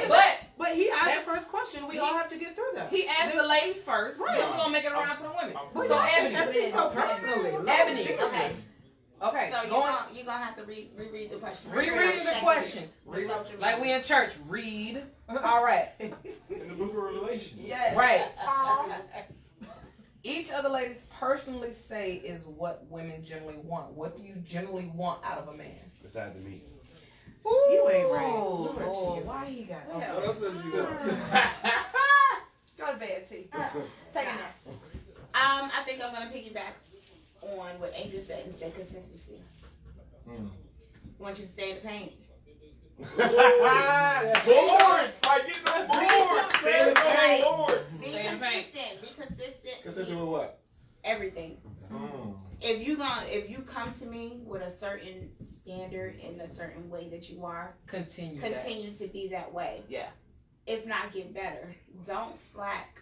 But But he asked the first question. We all have to get through that. he asked the ladies first, Right. then we're gonna make it around to the women. Well, So y'all take Ebony, everything so personally. Lord Ebony, Jesus. Okay. okay, So going you're gonna have to reread the question. rereading the question, like we in church. Read. All right, in the book of Revelation. Yes. right. Each of the ladies personally say is what women generally want. What do you generally want out of a man? Beside the meat. You ain't right. Oh, Lord Lord, Jesus. why he got? What else does you want? Go to bed, T. Take a nap. I think I'm gonna piggyback on what Angel said and say consistency. Want you to stay in the paint. Boards! Like, get no boards! Stay in the paint. Boards! Be Stay in the paint. consistent. Be consistent. Consistent with what? Everything. If you come to me with a certain standard in a certain way that you are, Continue to be that way. Yeah. If not, get better. Don't slack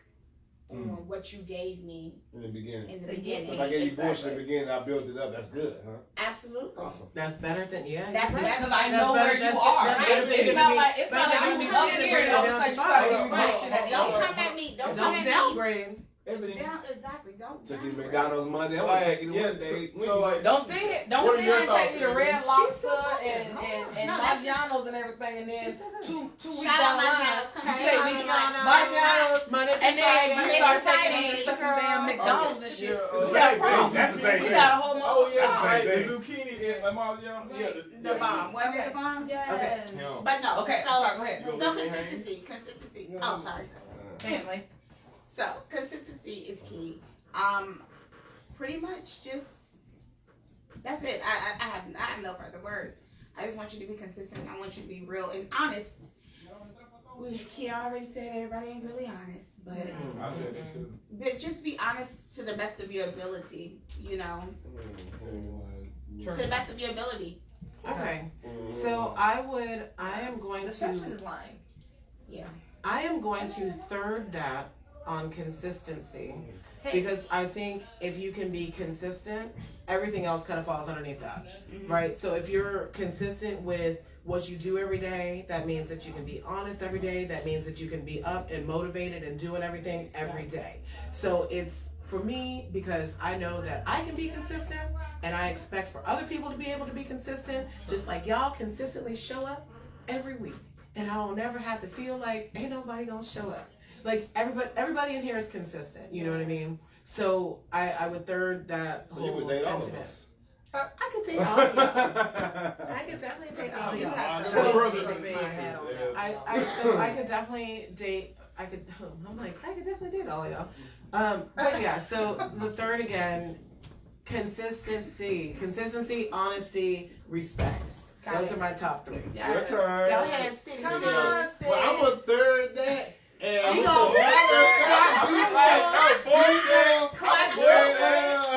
on what you gave me In the beginning. in the So beginning. if I gave you bullshit in the beginning, I built it up. That's good, huh? Absolutely. Awesome. That's better than That's right. Because I That's know better- where you that's- are. that's Right? better than It's giving not me- like better than you giving me come shit here and all of a sudden you try to give me Right. bullshit at Don't me. come at me. Don't come Don't at me. downgrade. Exactly. Don't. Took you to downgrade. McDonald's Monday. I'm gonna take you to one day. So like, Don't sit here. Don't What are sit your here and take me to thoughts, Red Amy? Lobster talking. and No, that's- Maggiano's and everything, and then two weeks Shout down out the line, Maggiano's. Come you on, take me to Maggiano's. Maggiano's, Monday through and then you Friday. start Friday, taking me to sucking girl. damn McDonald's and shit. Yeah, You it's got a the same problem. thing. That's the same You thing. got a whole oh yeah, That's the right. same The thing. zucchini and Maggiano. Yeah, The bomb. Wasn't it the bomb? Yes. Yeah. But no. Okay, So, sorry, go ahead. so consistency. Oh, sorry. Family. So consistency is key. Pretty much just that's it. I have no further words. I just want you to be consistent. I want you to be real and honest Keon already said everybody ain't really honest, but I said it too. but just be honest to the best of your ability. You know, to the best of your ability. Okay. So I am going Deception to is lying. Yeah. I am going to third that on consistency. Hey. Because I think if you can be consistent, everything else kind of falls underneath that, right? So if you're consistent with what you do every day, that means that you can be honest every day. That means that you can be up and motivated and doing everything every day. So it's for me because I know that I can be consistent and I expect for other people to be able to be consistent, just like y'all consistently show up every week. And I will never have to feel like ain't nobody gonna show up. Like everybody in here is consistent, you know what I mean? So I would third that So you whole would date all of sentiment. us. I could date all of y'all. I could definitely date all of You y'all. have to So I could definitely date. I'm like I could definitely date all of y'all. But yeah, so the third again, consistency, honesty, respect. Those are my top three. Your turn. Go ahead, City. Come City. on, sis. Well, I'm a third that. She gonna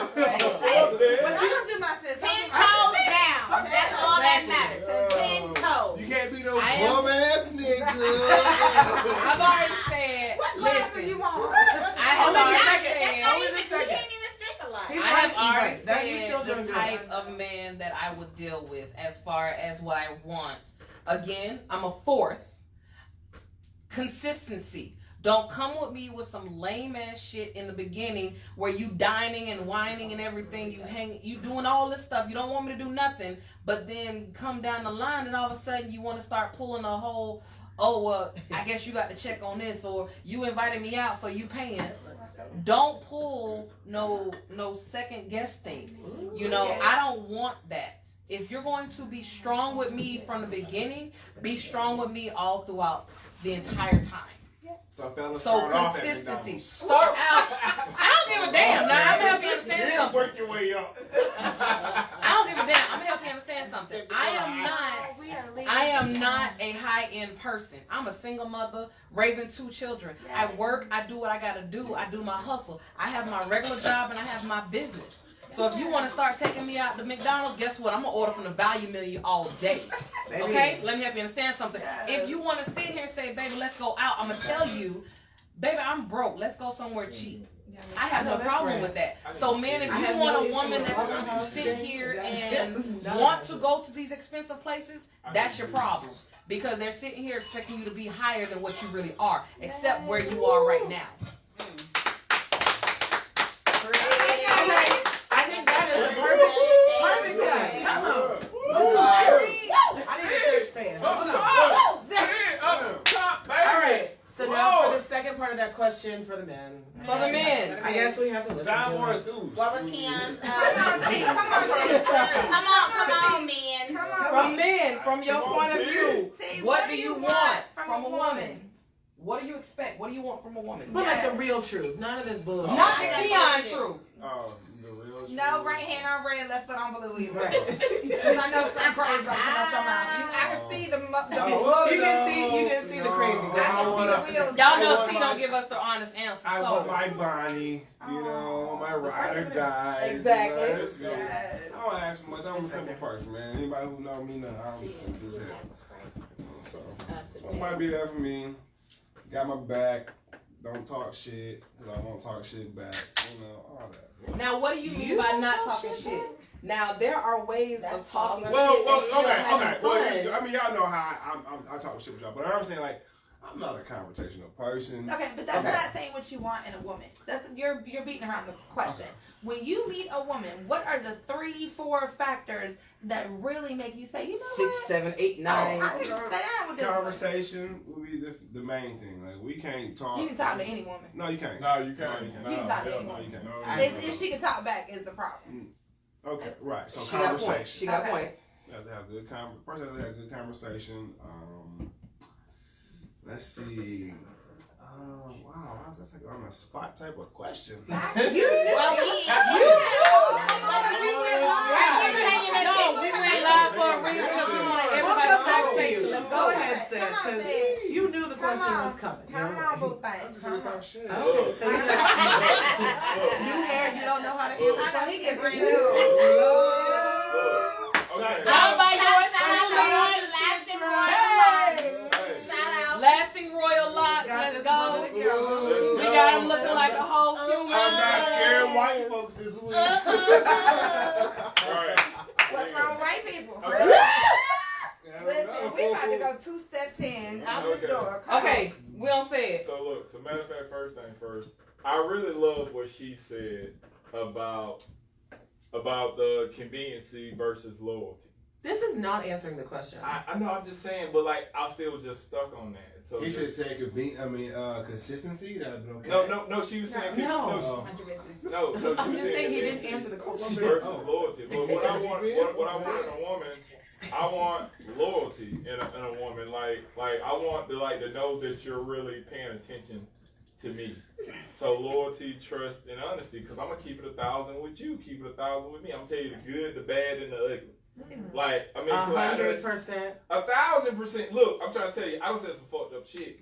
What you gonna do, my sis? 10 toes down. That's all that matters. 10 toes. You can't be no I am- bum ass nigga. I've already said, What glass do listen, you want? I have Only the already second. said, Only the You second. can't even drink a lot. He's I have right, already right. That you still said the doing type of man that I would deal with as far as what I want. Again, I'm a fourth. Consistency. Don't come with me with some lame ass shit in the beginning where you dining and whining and everything. You doing all this stuff. You don't want me to do nothing, but then come down the line and all of a sudden you want to start pulling a whole, I guess you got to check on this, or you invited me out, so you paying. Don't pull no second guess thing. You know, I don't want that. If you're going to be strong with me from the beginning, be strong with me all throughout the entire time. So fellas, So start off at consistency. McDonald's. Start out. I don't give a damn. Now I'm helping you understand Yeah, something. work your way up. I don't give a damn. I'm helping you understand something. I am not a high-end person. I'm a single mother raising 2 children. I work, I do what I gotta do, I do my hustle. I have my regular job and I have my business. So if you want to start taking me out to McDonald's, guess what? I'm gonna order from the value menu all day. Okay? Let me help you understand something. If you want to sit here and say, baby, let's go out, I'm gonna tell you, baby, I'm broke. Let's go somewhere cheap. I have no problem with that. So, men, if you want a woman that's going to sit here and want to go to these expensive places, that's your problem. Because they're sitting here expecting you to be higher than what you really are, except where you are right now. I think that is a perfect time. Come on. I need a church fan. Hold on. All right. So now for the second part of that question for the men. For the men. I guess we have to listen Sound to more it. enthused. What was Keon's? Come on, man. From men, from your point of view, See, what do you want from a woman? What do you expect? What do you want from a woman? But like the real truth. None of this bullshit. Not the Keon truth. The real No, right hand on red, left foot on blue either. Right. Because I know some crazy gonna come out your mouth. I can see the You can see the crazy. I can see the wheels. Y'all know T don't give us the honest answer. I want So my Bonnie, my ride or die. Exactly. You know, that's it. Yes. I don't ask for much. I'm a simple person, man. Anybody who know me know I'm simple as hell. So somebody be there for me. Got my back. Don't talk shit because I won't talk shit back. All that. now, what do you mean by not talking shit? Now, there are ways of talking Well, shit. and okay. having Well, fun. I mean, y'all know how I talk shit with y'all, but I'm saying like I'm not a confrontational person. Okay, but that's Okay. not saying what you want in a woman. That's you're beating around the question. When you meet a woman, what are the 3-4 factors that really make you say, you know 6, what? 7, 8, 9. I can sit down with this woman. Conversation will be the main thing. Like we can't talk. You can talk to any woman. No, you can't. No, you can't. You can talk to No, anyone. you can't. If she can talk back is the problem. Okay, right. So She got a point. conversation. She got a Okay. point. You have to have good person has to have good conversation. Let's see. Wow, how's that like on a spot type of question? No, we went live for a reason because we want everybody to We'll come back to conversation. you. Let's Go ahead, Sid, Come on, because Sid. you knew the question Come on. was coming. Come on, boo thing. I'm just gonna talk shit. Okay, so you new hair, you don't know how to answer. I know he get brand new. Okay. Shout out Lasting royal locks. Got Let's this go. woman together. We got him looking like a whole human. I'm not scared white folks this week. All right. What's wrong with white people? Okay. Listen, we about to go 2 steps in out this Okay. door. Come Okay, we don't say it. So look, so matter of fact, first thing first, I really love what she said about the conveniency versus loyalty. This is not answering the question. I know, I'm just saying, but like I still just stuck on that. So He should say consistency. That'd be okay. no, she was saying No. no, on. no, she I'm was just saying he conveniency didn't answer the question. versus loyalty. But what I want in a woman, I want loyalty in a woman. Like I want to know that you're really paying attention to me. So loyalty, trust, and honesty. Because I'm gonna keep it 1,000 with you. Keep it 1,000 with me. I'm gonna tell you the good, the bad, and the ugly. Like I mean, 100%. 1,000%. Look, I'm trying to tell you, I was saying some fucked up shit.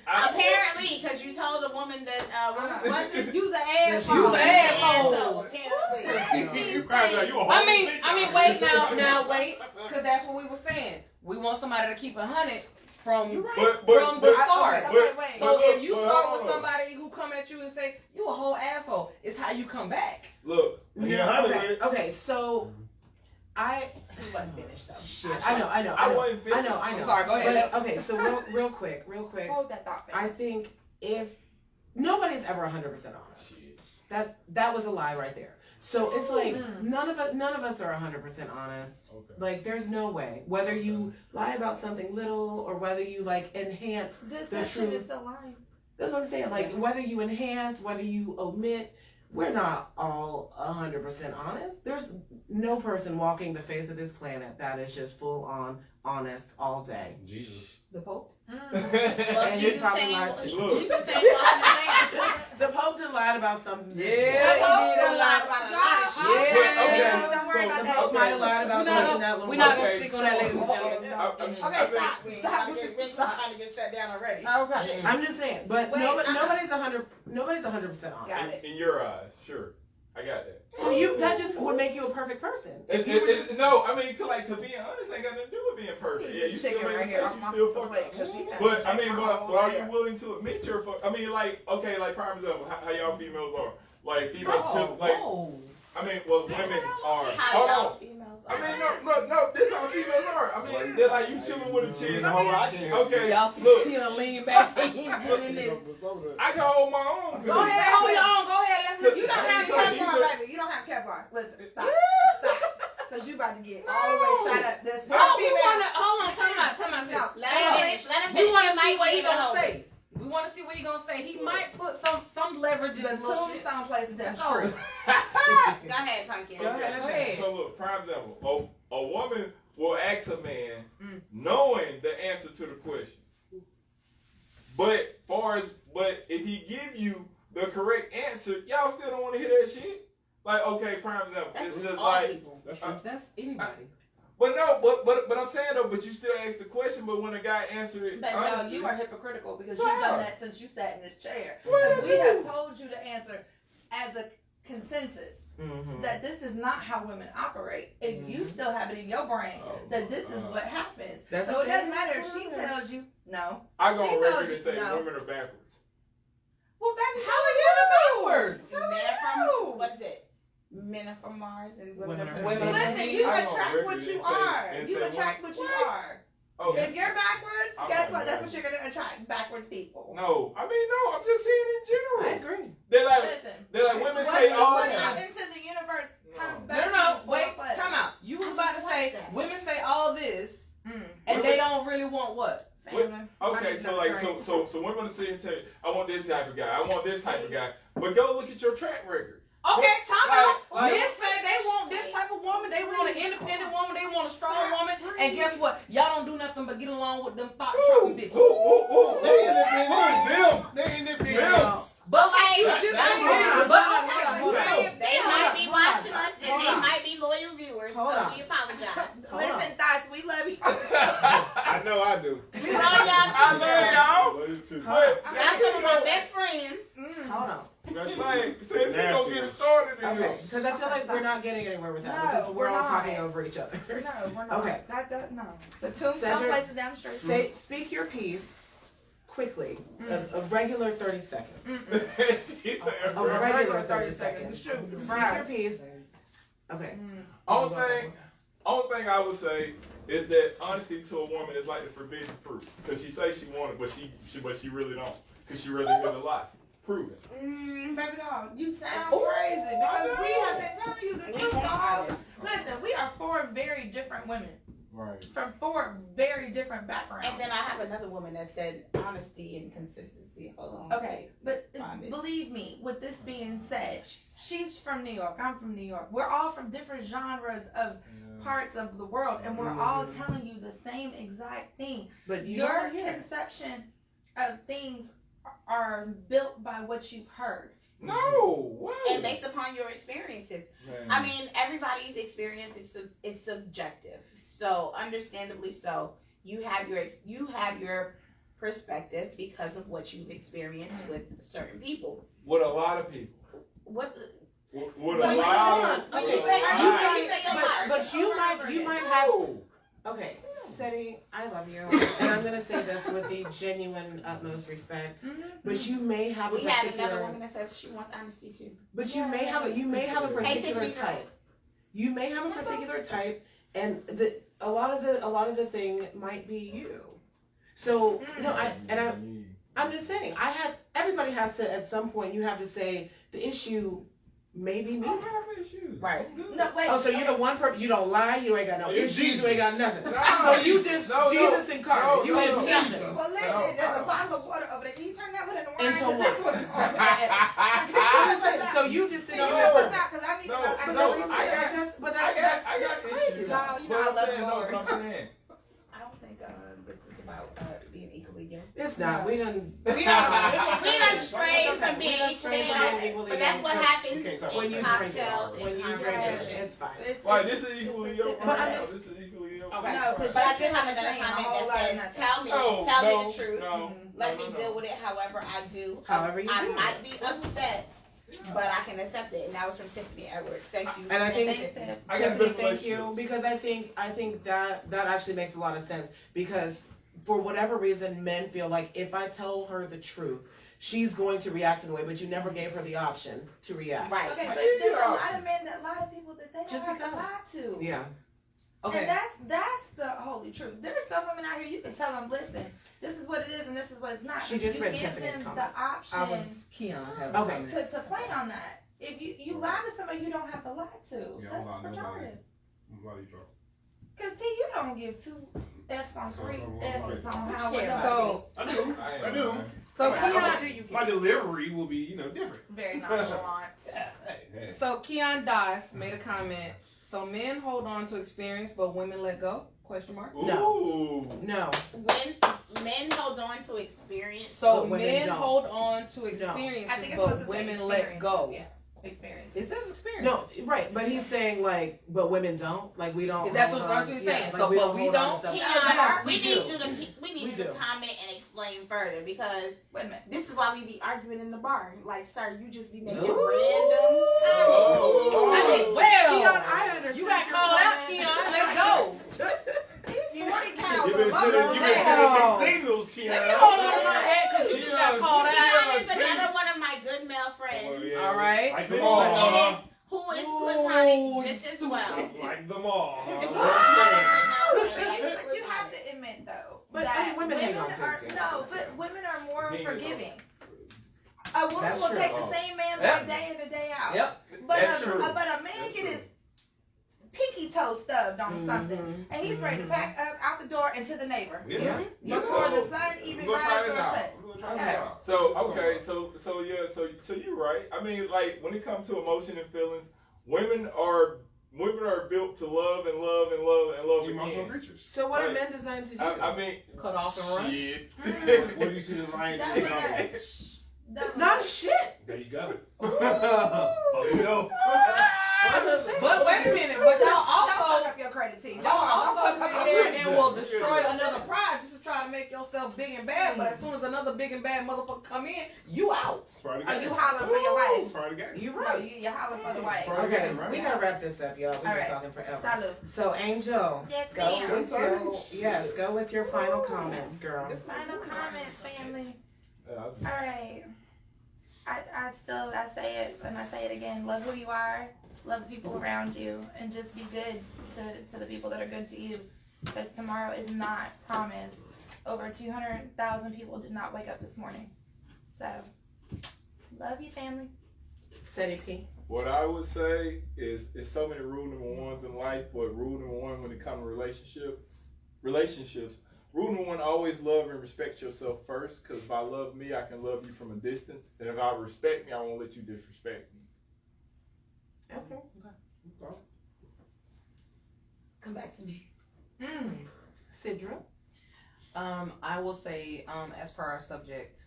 Apparently, because you told a woman that what was it? Use an asshole. She was an asshole. Apparently. You cracked out. You a whole I mean, bitch. wait now, wait, because that's what we were saying. We want somebody to keep 100 from from the start. Wait. So if you start with hold on. somebody who come at you and say you a whole asshole, it's how you come back. Look, Okay, so I wasn't finished though. shit. I know. I wasn't finished. I know. I'm sorry, go ahead. But, okay, so real quick. Hold that thought. I think if nobody's ever 100% honest, that was a lie right there. So it's like none of us are 100% honest. Okay. Like there's no way. Whether you lie about something little or whether you like enhance the Deception truth. is the line. That's what I'm saying. Like whether you enhance, whether you omit, we're not all 100% honest. There's no person walking the face of this planet that is just full on honest all day. Jesus. The Pope. Well, And you Jesus probably saying, lied too. Jesus saying walking The Pope done lied about something. Yeah, the he land. did a lot. About a lot of shit. Yeah. Don't worry about The that. Pope might have lied about something that little. We're not gonna Okay, speak on that, ladies and gentlemen. Okay, stop. We ain't trying to get shut down already. Okay. I'm just saying, but Wait, nobody's 100% honest. Got it. in your eyes, sure, I got that. So that just would make you a perfect person. If you were just, No, I mean, cause being honest ain't got nothing to do with being perfect. Yeah, you still Chicken make right here mistakes, off you my still fuck plate, up. 'cause he But I mean, checked my but whole are way you up. willing to admit your fuck? I mean, like, okay, like prime example, how y'all females are. Like females, like, I mean, well, women are. How Hold y'all on. females I are. mean, no, this how females are. I mean, they're like you chilling with a chick. Okay, Y'all see look, Tina lean back and doing this. I can hold my own. Go ahead, hold your own. Go ahead. Let's. You don't have Because Kevlar, baby. You don't have Kevlar. Listen, stop. Because you about to get all the way shot up. This Oh, we wanna hold on, time out, sis. Let him finish. Let him finish. We wanna He see might what he be the gonna hostess. say. We wanna see what he gonna say. He might put some leverage in The his little shit. tombstone place is That's that true. Go ahead, Pumpkin. Go ahead. Go ahead. So look, prime example, a woman will ask a man knowing the answer to the question. But if he give you the correct answer, y'all still don't want to hear that shit. Like, okay, prime example, it's just all like, people. That's true. That's anybody. but no, but I'm saying though, but you still ask the question, but when a guy answered it, But no, honestly, you are hypocritical because Wow. you've done that since you sat in this chair. Because we have told you the answer as a consensus that this is not how women operate, and you still have it in your brain that this is what happens. That's So the it doesn't same matter if answer. she tells you no. I go She on told record you and say no. women are backwards. Well, baby, How are you backwards? Men are from, what is it? Men are from Mars and women are from Women are Venus. from Listen, you I go on attract record what and you say- are. and You say attract what you what? are. Oh, If you're backwards, I'm guess not what? That's backwards. what you're gonna attract. Backwards people. no, I mean no, I'm just saying in I general. agree. They're like Listen. women What say you all put out this. into the universe comes No. back No, to you wait, full of time out. You was I about to just say watched that. women say all this and Women- they don't really want what? What? family. Okay, so like so women gonna sit and tell you, I want this type of guy, I want this type of guy. But go look at your track record. Okay, time out. Like- Men say they want this type of woman. They want an independent woman. They want a strong woman. And guess what? Y'all don't do nothing but get along with them thought choking bitches. Them. They independent. But Okay, you just that's saying, wrong. but Hold you on. saying They might be watching us and Hold they on. might be loyal viewers, Hold so on. we apologize. Hold on. Listen, thoughts, we love you. I I do. We love y'all. I love y'all. Love you too. But Y'all some of my best friends. Hold on. like, see if you gonna get it started. Okay, because I feel like we're not getting anywhere with that because we're all talking over each other. No, we're not. Okay. No. The Tombstone Cedric, place is down the street. Speak your piece quickly. A regular 30 seconds. She said, A regular 30 seconds. Shoot. Speak your piece. Okay. Only thing I would say is that honesty to a woman is like the forbidden fruit. Because she says she want it, but she really don't. Because she really lie. Prove it. Baby doll, you sound crazy because we have been telling you the truth. Listen, we are 4 very different women. Right. From 4 very different backgrounds. And then I have another woman that said honesty and consistency. Hold on. Okay, but believe me, with this being said, she's from New York, I'm from New York. We're all from different genres of parts of the world, and we're all telling you the same exact thing. But your conception of things are built by what you've heard. No, what? And based upon your experiences. Man. I mean, everybody's experience is subjective. So, understandably so, you have your perspective because of what you've experienced with certain people. With a lot of people. What? With a lot of When you say a lot, but you might have. Okay, Seti, I love you, and I'm gonna say this with the genuine utmost respect. But you may have a we particular. had another woman that says she wants honesty too. But you may have a particular type. You may have a particular type, and a lot of the thing might be you. So I'm just saying, everybody has to at some point. You have to say the issue may be me. I have issues. Right. No, wait. Oh, so you're the one person, you don't lie, you ain't got no issues, Jesus. you ain't got nothing. No. So you just, Jesus incarnate, you ain't nothing. Well, listen, there's a bottle of water over there. Can you turn that one into wine? Into 'Cause what? this one's over there. I'm just saying, so you just sit Can you there. help us out? Because I need to know. But No, that's crazy. No, though. you know I love the Lord. I'm saying. I don't think this is about being equally yoked. It's not. We done. We done strayed from being equally yoked, but that's what happens when in you drink cocktails it. When and you drink it, conversations. it's fine. Like, this is equally yoked. But This is equally yoked. Okay. No, But I did have another comment that says, tell me the truth. No, Let me deal with it however I do. However you I do. might be upset, but I can accept it. And that was from Tiffany Edwards. Thank you. And I think Tiffany. I got a Tiffany, good thank you, relationship. because I think that actually makes a lot of sense, because for whatever reason men feel like if I tell her the truth, she's going to react in a way, but you never gave her the option to react. Right. Okay, but there's a lot of men that lie to people that they don't Just have because. to lie to. Yeah. Okay. And that's the holy truth. There's some women out here you can tell them, listen, this is what it is and this is what it's not. She just you read give Tiffany's them comment. the option I was Keon. Had Okay. to play on that. If you lie to somebody you don't have to lie to. Yeah, That's I'm not nobody. retarded. Why you trouble? Because T, you don't give 2 F's on 3 S's on how Which we're cares? So, I do. I do. so How Keon, much do you My get? delivery will be, different. very nonchalant. Hey. so Keon Das made a comment. So men hold on to experience, but women let go? Question mark. Ooh. No. When men hold on to experience, So But women men don't. hold on to I think experiences, it's supposed but to say women let go. experiences, Yeah, experience. It says experience. No, right, but he's saying like, but women don't. Like we don't. That's hold what on. that's what he's saying. Yeah, So, like, but we hold on to don't? stuff. Keon, Yes, we need do. you We to do. comment and explain further, because Wait a minute. this is why we be arguing in the bar. Like, sir, you just be making random Oh. comments. I mean, Well, Keon, I understand. you got your called out, comment. Keon. Let's go. These 40 cows You've are been sending low. mixed signals, Keon. Let me hold on to my head because you just got called out. Keon is another one of my good male friends All right. Like them who all. is platonic just as well. Like them all. But you have to admit though, But, that I mean, women hang on to are experiences, no, too. but women are more Hang on. forgiving. A woman That's will true. take the same man Yep. day in and day out. Yep. But That's a, true. but a man That's get true. his pinky toe stubbed on Mhm. something, and he's ready to pack up out the door into the neighbor Yeah. before So, the sun even We're gonna try rises this or out. sets. We're gonna try Okay. this out. So you're right. I mean, like when it comes to emotion and feelings, women are built to love and love and love and love Emotional again. creatures. So what are Right. men designed to do? I mean, Cut off and run. shit. What do you see the lion That do? was that. Not shit. There you go. Oh, you know. But wait a minute, but y'all Don't fuck also up your credit team. y'all also sit there and will destroy another pride just to try to make yourself big and bad. But as soon as another big and bad motherfucker come in, you out. Oh, you hollering for your life. Part of the game. You No, right. you're hollering for the wife. Okay, we gotta wrap this up, y'all. We've been Alright. talking forever. Salud. So, Angel, Yes, go ma'am. with go with your final comments, girl. Final comments, family. Yeah, All right. I say it and I say it again. Love who you are. Love the people around you, and just be good to the people that are good to you. Because tomorrow is not promised. Over 200,000 people did not wake up this morning. So, love you, family. City P. What I would say is, there's so many rule number ones in life, but rule number one when it comes to relationships, rule number one, always love and respect yourself first, because if I love me, I can love you from a distance, and if I respect me, I won't let you disrespect me. Okay. Come back to me. Sidra. I will say, as per our subject,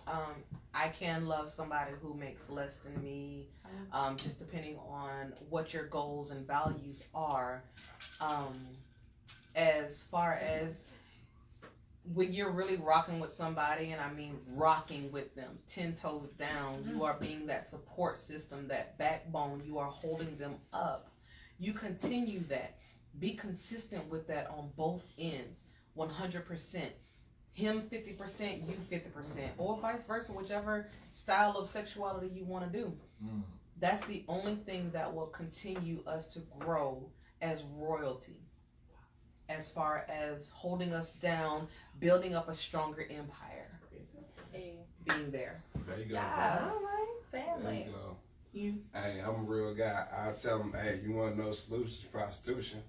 I can love somebody who makes less than me, just depending on what your goals and values are. As far as when you're really rocking with somebody, and I mean rocking with them, 10 toes down, you are being that support system, that backbone, you are holding them up. You continue that. Be consistent with that on both ends, 100%. Him 50%, you 50%, or vice versa, whichever style of sexuality you want to do. That's the only thing that will continue us to grow as royalty, as far as holding us down, building up a stronger empire. Being there. There you go. Yeah, all right, There family. you go. You. Hey, I'm a real guy. I tell them, hey, you want to know solutions to prostitution?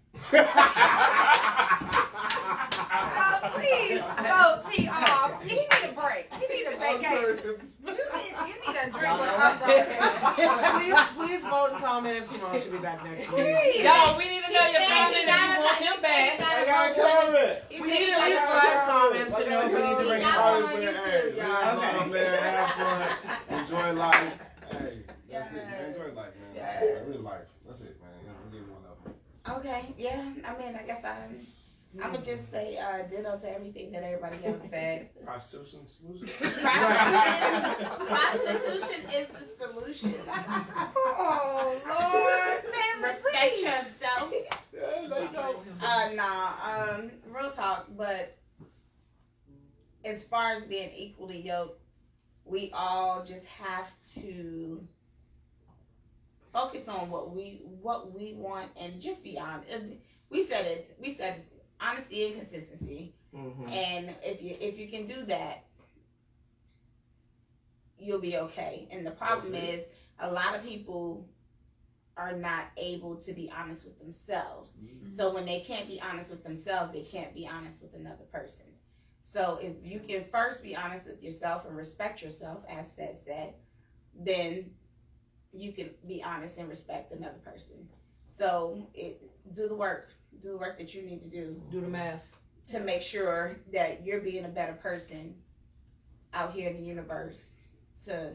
Oh, please, go tee off. He need a break. He need a vacation. You need a drink with us. Please vote and comment if Jamal should be back next week. Y'all, we need to know your comment if you want him back. I got a comment. We need at least 5 comments to know if we need to bring it got back. one on Hey, YouTube, be y'all. fun, man. Have fun. Enjoy life. Hey, that's it, man. Enjoy life, man. That's it, man. Real life. That's it, man. I'm giving one up. Okay, yeah. I mean, I guess I'm gonna just say ditto to everything that everybody else said. Prostitution solution? Prostitution is the solution. Oh, Lord. Family, Respect please. yourself. Yeah, there you go. Real talk, but as far as being equally yoked, we all just have to focus on what we want and just be honest. We said honesty and consistency. Mm-hmm. And if you can do that, you'll be okay. And the problem is a lot of people are not able to be honest with themselves. Mm-hmm. So when they can't be honest with themselves, they can't be honest with another person. So if you can first be honest with yourself and respect yourself, as said, then you can be honest and respect another person. So do the work that you need to do Do the math. to make sure that you're being a better person out here in the universe, to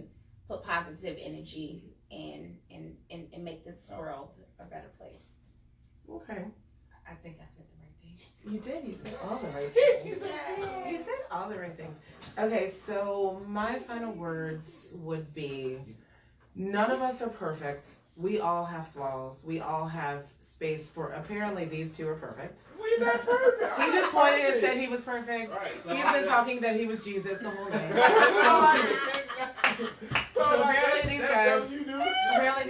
put positive energy and make this world a better place. Okay. I think I said the right things. You did. You said all the right things. You said all the right things. Okay, so my final words would be, none of us are perfect. We all have flaws. We all have space for, apparently these two are perfect. We not perfect. He just pointed and said he was perfect. Right, so He's been talking that he was Jesus the whole night. So apparently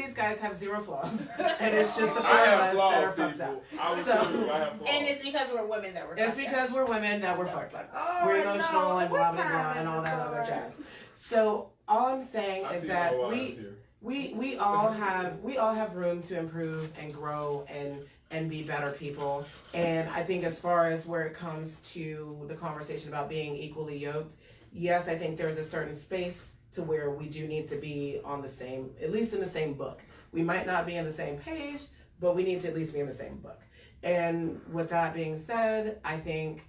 these guys have zero flaws. And it's just the four I of have us that flaws, are fucked people. up. I was So- too. I have flaws. And it's because we're women that we're It's fucked up. because we're women that we're fucked up. Oh, We're emotional no. and blah What blah blah time and is all it, that other Lord? jazz. So all I'm saying I is see that no lies here. we all have room to improve and grow and be better people. And I think as far as where it comes to the conversation about being equally yoked, yes, I think there's a certain space to where we do need to be on the same, at least in the same book. We might not be on the same page, but we need to at least be in the same book. And with that being said, I think,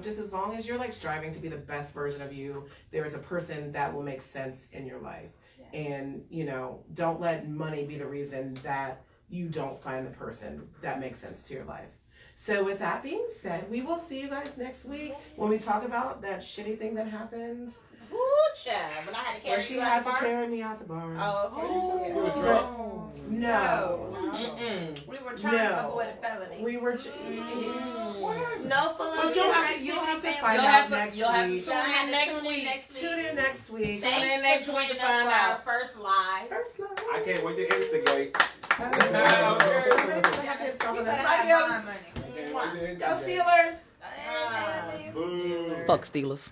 just as long as you're like striving to be the best version of you, there is a person that will make sense in your life. Yes. and don't let money be the reason that you don't find the person that makes sense to your life. So with that being said, we will see you guys next week when we talk about that shitty thing that happened. Ooh, child. When I had to carry Where she you had out to the bar. carry me out the barn. Oh, okay. You was drunk? No. We were trying to avoid a felony. We were. No felony. But you'll have to find out next You'll have to week. tune in next week. Tune in next week. Tune in Thanks next for week to joining us find for our out. first live. First love. I can't wait to instigate. Okay. You better have my money. I can't wait to Go instigate. Steelers. Boo. Fuck Steelers.